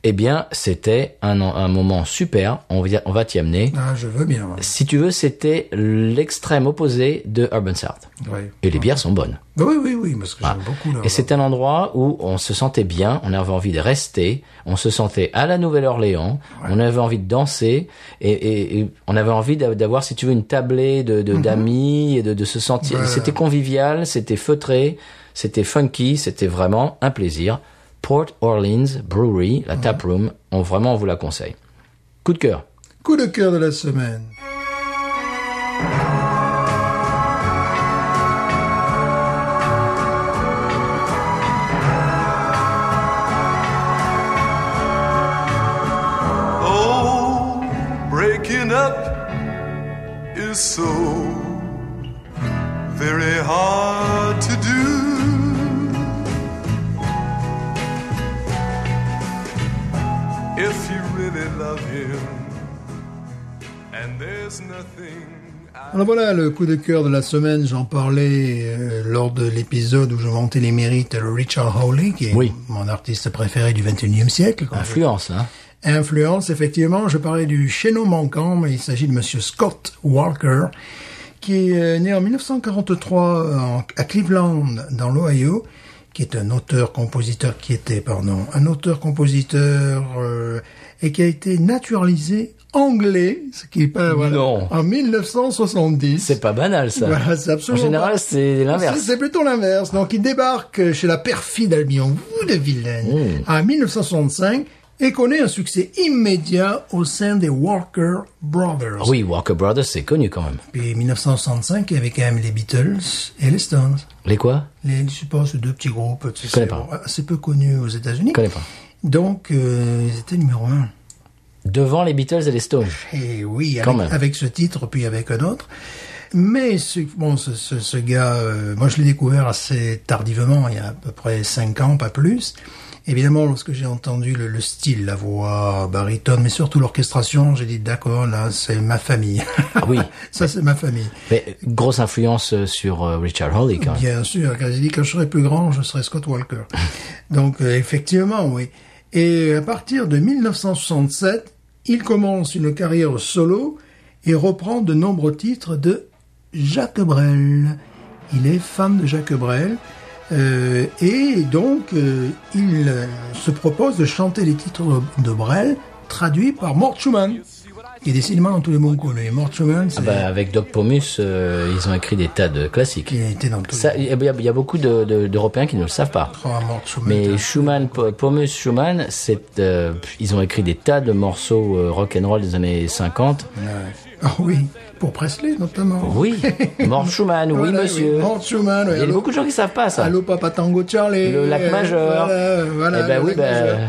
Eh bien, c'était un moment super. On va t'y amener. Ah, je veux bien. Ouais. Si tu veux, c'était l'extrême opposé de Urban South. Ouais. Et les bières sont bonnes. Oui, parce que j'aime beaucoup. Là, Et c'était un endroit où on se sentait bien, on avait envie de rester, on se sentait à la Nouvelle-Orléans, on avait envie de danser, et on avait envie d'avoir, si tu veux, une tablée d'amis, et de se sentir. Voilà. C'était convivial, c'était feutré, c'était funky, c'était vraiment un plaisir. Port Orleans Brewery, la taproom, on vous la conseille. Coup de cœur. Coup de cœur de la semaine. Oh, breaking up is so very hard to do. If you really love him, and there's nothing. Alors voilà, le coup de cœur de la semaine, j'en parlais lors de l'épisode où je vantais les mérites de Richard Hawley, qui est Oui. mon artiste préféré du XXIe siècle. Quand Influence, hein. Influence, effectivement. Je parlais du chaînon manquant, mais il s'agit de monsieur Scott Walker, qui est né en 1943 à Cleveland, dans l'Ohio, qui est un auteur-compositeur, et qui a été naturalisé anglais, ce qui est pas, voilà, Non. en 1970. C'est pas banal, ça. Voilà, c'est En absolument général, pas. c'est l'inverse. C'est plutôt l'inverse. Donc, il débarque chez la perfide Albion Vaudevillaine en 1965 et connaît un succès immédiat au sein des Walker Brothers. Oui, Walker Brothers, c'est connu quand même. Puis 1965, il y avait quand même les Beatles et les Stones. Les quoi? Je sais pas, ces deux petits groupes, tu sais, connais pas. assez peu connus aux États-Unis. Je connais pas. Donc, ils étaient numéro 1. Devant les Beatles et les Stones. Et oui, Quand même. avec ce titre, puis avec un autre. Mais ce gars, moi je l'ai découvert assez tardivement, il y a à peu près 5 ans, pas plus. Évidemment, lorsque j'ai entendu le style, la voix, baryton, mais surtout l'orchestration, j'ai dit d'accord, là c'est ma famille. Ah oui. Ça c'est ma famille. Mais grosse influence sur Richard Hawley quand même. Bien sûr, quand j'ai dit quand je serai plus grand, je serai Scott Walker. Donc effectivement, oui. Et à partir de 1967, il commence une carrière solo et reprend de nombreux titres de Jacques Brel. Il est fan de Jacques Brel. Et donc, il se propose de chanter les titres de Brel traduits par Mort Schumann. Et décidément, dans tous les mots connus. Mort Schumann, c'est... Avec Doc Pomus, ils ont écrit des tas de classiques. Il a été dans tous Ça, les il y a beaucoup d'Européens qui ne le savent pas. Mort Schumann. Mais Schumann, Pomus, Schumann, ils ont écrit des tas de morceaux rock'n'roll des années 50. Ouais. Ah oui, pour Presley notamment. Oui, Mort Schumann, oui Voilà, monsieur. Mort Schumann, Il y a beaucoup de gens qui savent pas ça. Allô Papa Tango Charlie. Le lac majeur. Voilà, Eh ben le oui, lac majeur.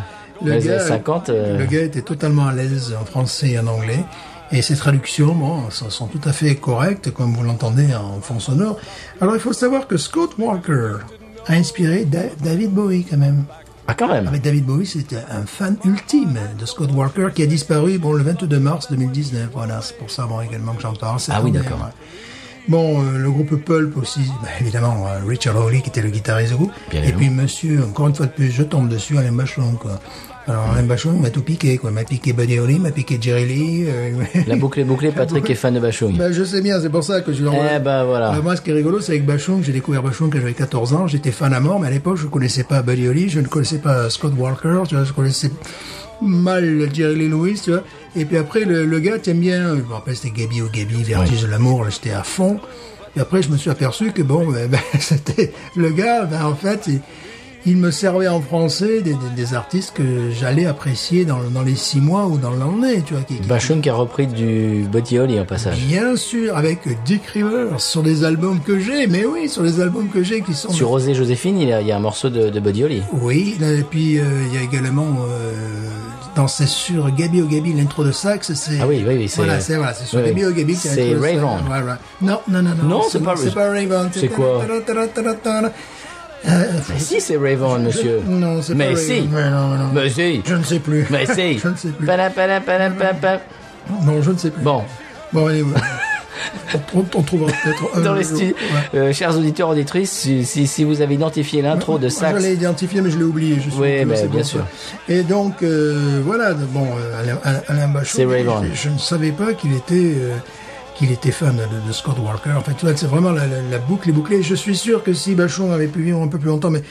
dans les années 50. Le gars était totalement à l'aise en français et en anglais. Et ses traductions, bon, sont tout à fait correctes, comme vous l'entendez en fond sonore. Alors, il faut savoir que Scott Walker a inspiré David Bowie, quand même. Ah, quand même. Avec David Bowie, c'était un fan ultime de Scott Walker, qui a disparu, bon, le 22 mars 2019. Voilà, c'est pour ça, bon, également que j'en parle. Ah oui, d'accord. Bon, le groupe Pulp aussi, évidemment, Richard Hawley, qui était le guitariste du groupe. Bien et évidemment. puis, monsieur, encore une fois de plus, je tombe dessus, Alain Bachung, quoi. Alors, Alain Bachung m'a tout piqué, quoi. M'a piqué Buddy Holly, m'a piqué Jerry Lee. La boucle est bouclée, Patrick est fan de Bachung. Ben, je sais bien, c'est pour ça que je l'envoie. Eh ben voilà. Moi, ce qui est rigolo, c'est avec Bachung, j'ai découvert Bachung quand j'avais 14 ans, j'étais fan à mort, mais à l'époque, je connaissais pas Buddy Holly, je ne connaissais pas Scott Walker, tu vois, je connaissais mal Jerry Lee Lewis, tu vois. Et puis après, le gars, t'aimes bien, je me rappelle, c'était Gaby ou Gaby, Vertige de l'amour, là, j'étais à fond. Et après, je me suis aperçu que bon, c'était le gars, en fait, il me servait en français des artistes que j'allais apprécier dans les 6 mois ou dans l'année, tu vois. Bachung qui a repris du Buddy Holly en passage. Bien sûr, avec Dick Rivers, sur des albums que j'ai, mais oui, sur les albums que j'ai qui sont... Sur Rosé Joséphine, il y a un morceau de Buddy Holly. Oui, et puis il y a également... c'est sur Gaby ou Gaby, l'intro de sax, c'est... Ah oui, c'est... Voilà, c'est sur Gaby ou Gaby. C'est Ray Vaughan. Non. Non, c'est pas Ray Vaughan. C'est quoi? Mais si, c'est Ray Vaughan, monsieur. Non, c'est pas Mais Ray si. Vaughan. Mais non. Mais si. Je ne sais plus. Mais si. Je ne sais plus. Padam. Non, je ne sais plus. Bon. Bon, allez, on trouvera peut-être... Dans les studios, chers auditeurs, auditrices, si vous avez identifié l'intro de Je sax... l'ai identifié, mais je l'ai oublié. Oui, mais bien sûr. Et donc, voilà, bon, Alain Bachung, C'est Ray Vaughan. je ne savais pas qu'il était fan de Scott Walker. En fait, tu vois, c'est vraiment la boucle est bouclée. Je suis sûr que si Bachung avait pu vivre un peu plus longtemps, mais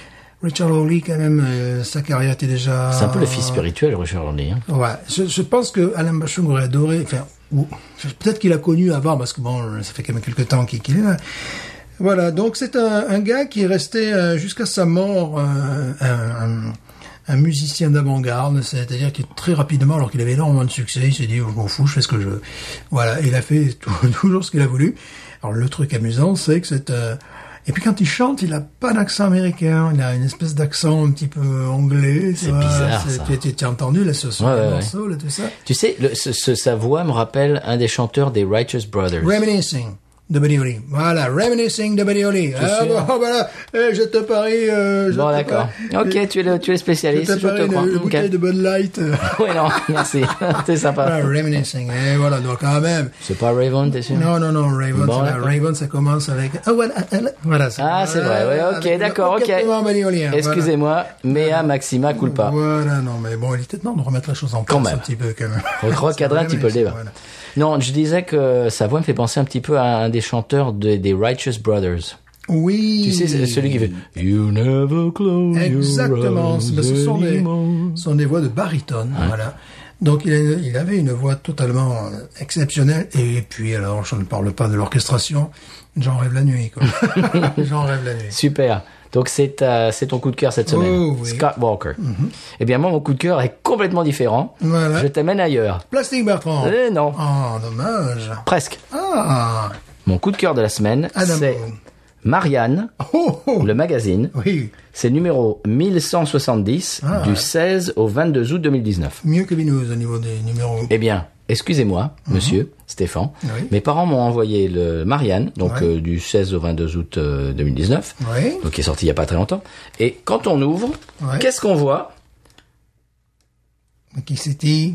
Richard Hawley, quand même, sa carrière était déjà... C'est un peu le fils spirituel, Richard Hawley. Hein. Ouais, je pense que Alain Bachung aurait adoré... Enfin, peut-être qu'il a connu avant, parce que bon, ça fait quand même quelques temps qu'il est là. Voilà, donc c'est un gars qui est resté jusqu'à sa mort un musicien d'avant-garde, c'est-à-dire que très rapidement, alors qu'il avait énormément de succès, il s'est dit, je m'en fous, je fais ce que je veux. Voilà, il a fait toujours ce qu'il a voulu. Alors le truc amusant, c'est que et puis quand il chante, il a pas d'accent américain, il a une espèce d'accent un petit peu anglais. C'est bizarre, ça. Tu as entendu là, ce morceau, là, tout ça. Tu sais, sa voix me rappelle un des chanteurs des Righteous Brothers. Reminiscing de Buddy Holly. Voilà, Reminiscing de Buddy Holly. Voilà, je te parie... bon, d'accord. Ok, tu es le spécialiste, je te crois. Une bouteille de Bud Light. Oui, non, merci. C'est sympa. Voilà, Reminiscing. Et voilà, donc quand même... C'est pas Ray Vaughan, t'es sûr? Non, Ray Vaughan, Bon, Ray Vaughan, ça commence avec... Voilà. C'est vrai, ouais, ok, d'accord, ok. Excusez-moi, mea maxima culpa. Voilà, non, mais bon, il était temps de remettre la chose en place un petit peu, quand même. Recadrer un petit peu le débat. Voilà. Non, je disais que sa voix me fait penser un petit peu à un des chanteurs des Righteous Brothers. Oui. Tu sais, c'est celui qui fait You never close Exactement. your eyes Ce sont des voix de baryton, voilà. Donc il avait une voix totalement exceptionnelle. Et puis alors, je ne parle pas de l'orchestration. J'en rêve la nuit, quoi. J'en rêve la nuit. Super. Donc c'est ton coup de cœur cette semaine, Oh, oui. Scott Walker. Eh bien moi mon coup de cœur est complètement différent. Voilà. Je t'amène ailleurs. Plastique Bertrand. Non. Oh, dommage. Presque. Ah. Mon coup de cœur de la semaine, Adamo. c'est Marianne, le magazine. Oui. C'est numéro 1170 du 16 au 22 août 2019. Mieux que Binous au niveau des numéros. Eh bien, excusez-moi, monsieur Stéphane. Oui. Mes parents m'ont envoyé le Marianne, donc du 16 au 22 août 2019. Oui. Donc qui est sorti il y a pas très longtemps. Et quand on ouvre, qu'est-ce qu'on voit? Qui c'était?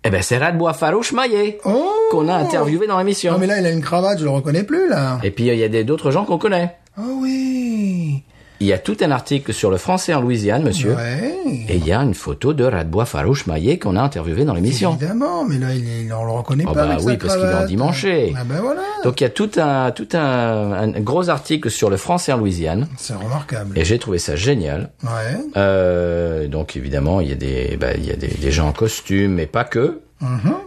Eh ben, c'est Radbois Farouche Maillet, Oh! qu'on a interviewé dans l'émission. Non, mais là, il a une cravate, je le reconnais plus, là. Et puis, il y a d'autres gens qu'on connaît. Oh oui. Il y a tout un article sur le français en Louisiane, monsieur. Ouais. Et il y a une photo de Radbois Farouche Maillet qu'on a interviewé dans l'émission. Évidemment, mais là, on le reconnaît pas avec oui, sa parce qu'il est cravate. endimanché. Ah ben voilà. Donc, il y a tout un gros article sur le français en Louisiane. C'est remarquable. Et j'ai trouvé ça génial. Ouais. Donc, évidemment, il y a des gens en costume, mais pas que.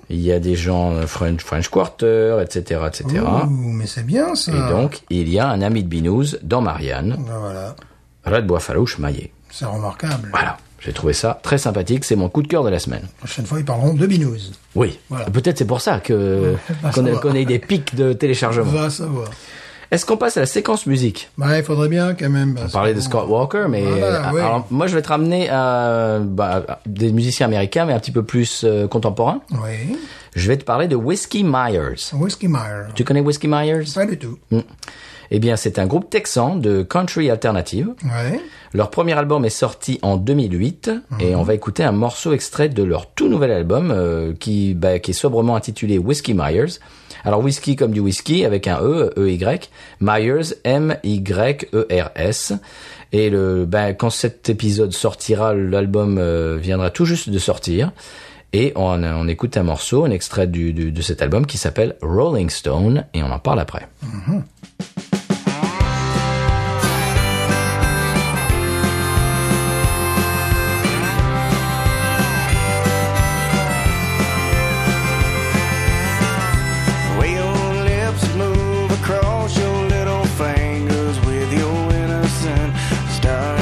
Il y a des gens French Quarter, etc., etc. Ouh, mais c'est bien, ça. Et donc, il y a un ami de Binous dans Marianne, Ben voilà. Radbois Farouche Maillet. C'est remarquable. Voilà. J'ai trouvé ça très sympathique. C'est mon coup de cœur de la semaine. La prochaine fois, ils parleront de Binous. Oui. Voilà. Peut-être c'est pour ça que qu'on ait des pics de téléchargement. Va savoir. Est-ce qu'on passe à la séquence musique? Bah, il faudrait bien quand même. On parlait de Scott Walker, mais Voilà, oui. alors, moi je vais te ramener à des musiciens américains, mais un petit peu plus contemporains. Oui. Je vais te parler de Whiskey Myers. Whiskey Myers. Tu connais Whiskey Myers? Pas du tout. Eh bien, c'est un groupe texan de country alternative. Ouais. Leur premier album est sorti en 2008 et on va écouter un morceau extrait de leur tout nouvel album qui est sobrement intitulé Whiskey Myers. Alors whisky comme du whisky avec un E-Y, Myers, M-Y-E-R-S. Et quand cet épisode sortira, l'album viendra tout juste de sortir. Et on écoute un morceau, un extrait de cet album qui s'appelle Rolling Stone et on en parle après. Stone.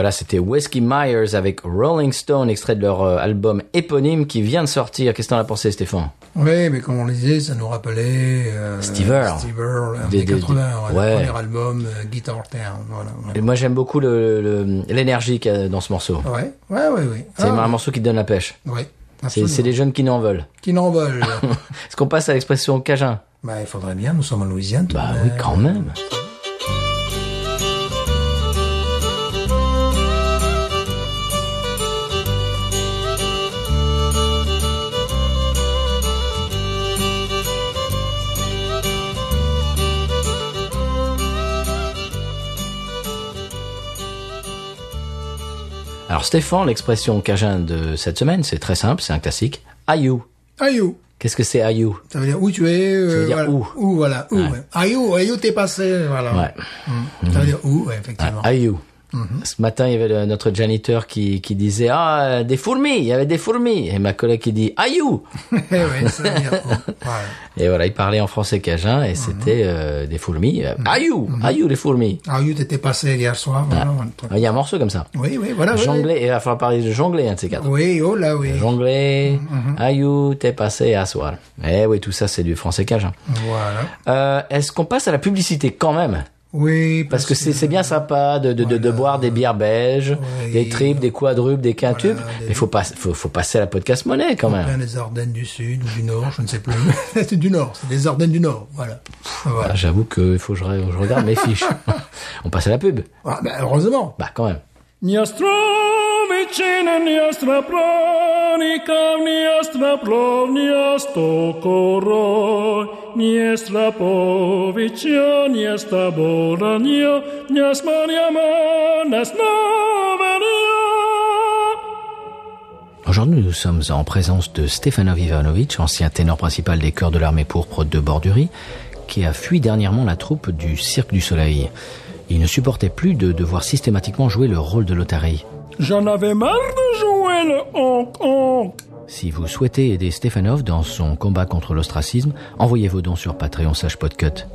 voilà, c'était Whiskey Myers avec Rolling Stone, extrait de leur album éponyme qui vient de sortir. Qu'est-ce que t'en as pensé, Stéphane? Oui, mais comme on le disait, ça nous rappelait Steve Earle. Steve Earle, années 80, ouais. le premier album, Guitar Town. Voilà. Et moi, j'aime beaucoup l'énergie qu'il y a dans ce morceau. Ouais. C'est un morceau qui te donne la pêche. Ouais. C'est les jeunes qui n'en veulent. Qui n'en veulent. Est-ce qu'on passe à l'expression cajun? Bah, il faudrait bien, nous sommes en Louisiane. Bah oui, quand même. Alors Stéphane, l'expression cajun de cette semaine, c'est très simple, c'est un classique. Ayou. Ayou. Qu'est-ce que c'est ayou? Ça veut dire où tu es. Ça veut dire voilà. où. Où, voilà. Où. Ouais. Ouais. Ayou t'es passé. Voilà. Ouais. Ça veut dire où, ouais, effectivement. Ayou. Ce matin, il y avait notre janiteur qui disait des fourmis, il y avait des fourmis. Et ma collègue qui dit ayou. Ouais, ça veut dire où. Voilà. Et voilà, il parlait en français cajun et c'était des fourmis. Ayou, ayou les fourmis. Ayou t'étais passé hier soir. Voilà. Il y a un morceau comme ça. Oui, voilà. Jongler, et il va falloir parler de jongler, un de ces quatre. Oui, oh là, oui. Jongler, ayou, t'es passé à soir. Eh oui, tout ça, c'est du français cajun. Voilà. Est-ce qu'on passe à la publicité quand même? Oui, Parce que c'est bien sympa de boire des bières belges, Oui. des triples, des quadruples, des quintuples. Voilà, Mais faut passer à la podcast monnaie quand même. plein des Ardennes du Sud ou du Nord, je ne sais plus. C'est du Nord, c'est des Ardennes du Nord, voilà. Ah, j'avoue qu'il faut que je regarde mes fiches. On passe à la pub. Ah, ben, heureusement. Bah quand même. Niastrovičina, niastra pronika, niastra plovnia stokoroj, niastra povičia, niastra borania, niasmaniama, nasnovania. Aujourd'hui, nous sommes en présence de Stefanov Ivanović, ancien ténor principal des chœurs de l'armée pourpre de Bordurie, qui a fui dernièrement la troupe du Cirque du Soleil. Il ne supportait plus de devoir systématiquement jouer le rôle de l'otarie. J'en avais marre de jouer le honk-honk. Si vous souhaitez aider Stefanov dans son combat contre l'ostracisme, envoyez vos dons sur Patreon/Podcut.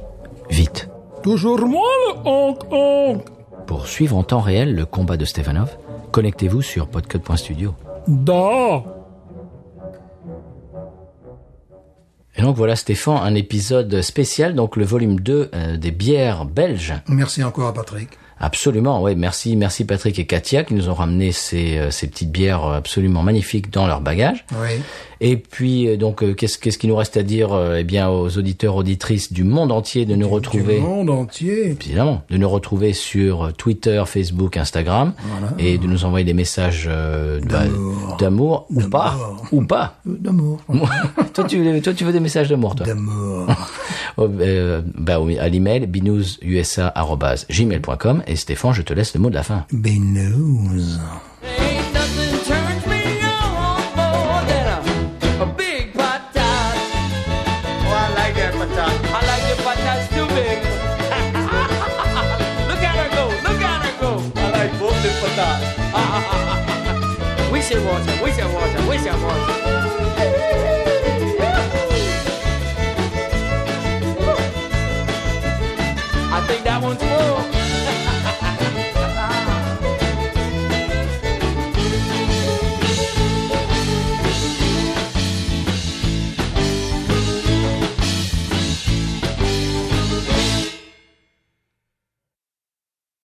Vite. Toujours moi le honk-honk. Pour suivre en temps réel le combat de Stefanov, connectez-vous sur podcut.studio. Da. Et donc voilà Stéphane, un épisode spécial, donc le volume 2 des bières belges. Merci encore à Patrick. Absolument, oui, merci Patrick et Katia qui nous ont ramené ces petites bières absolument magnifiques dans leur bagage. Oui. Et puis donc qu'est-ce qui nous reste à dire eh bien aux auditeurs auditrices du monde entier de nous retrouver. Du monde entier. Évidemment, de nous retrouver sur Twitter, Facebook, Instagram, Voilà. et de nous envoyer des messages d'amour ou pas. D'amour. Toi tu veux des messages d'amour, toi. D'amour. Oui, à l'email binoususa@gmail.com. Et Stéphane, je te laisse le mot de la fin. Binous.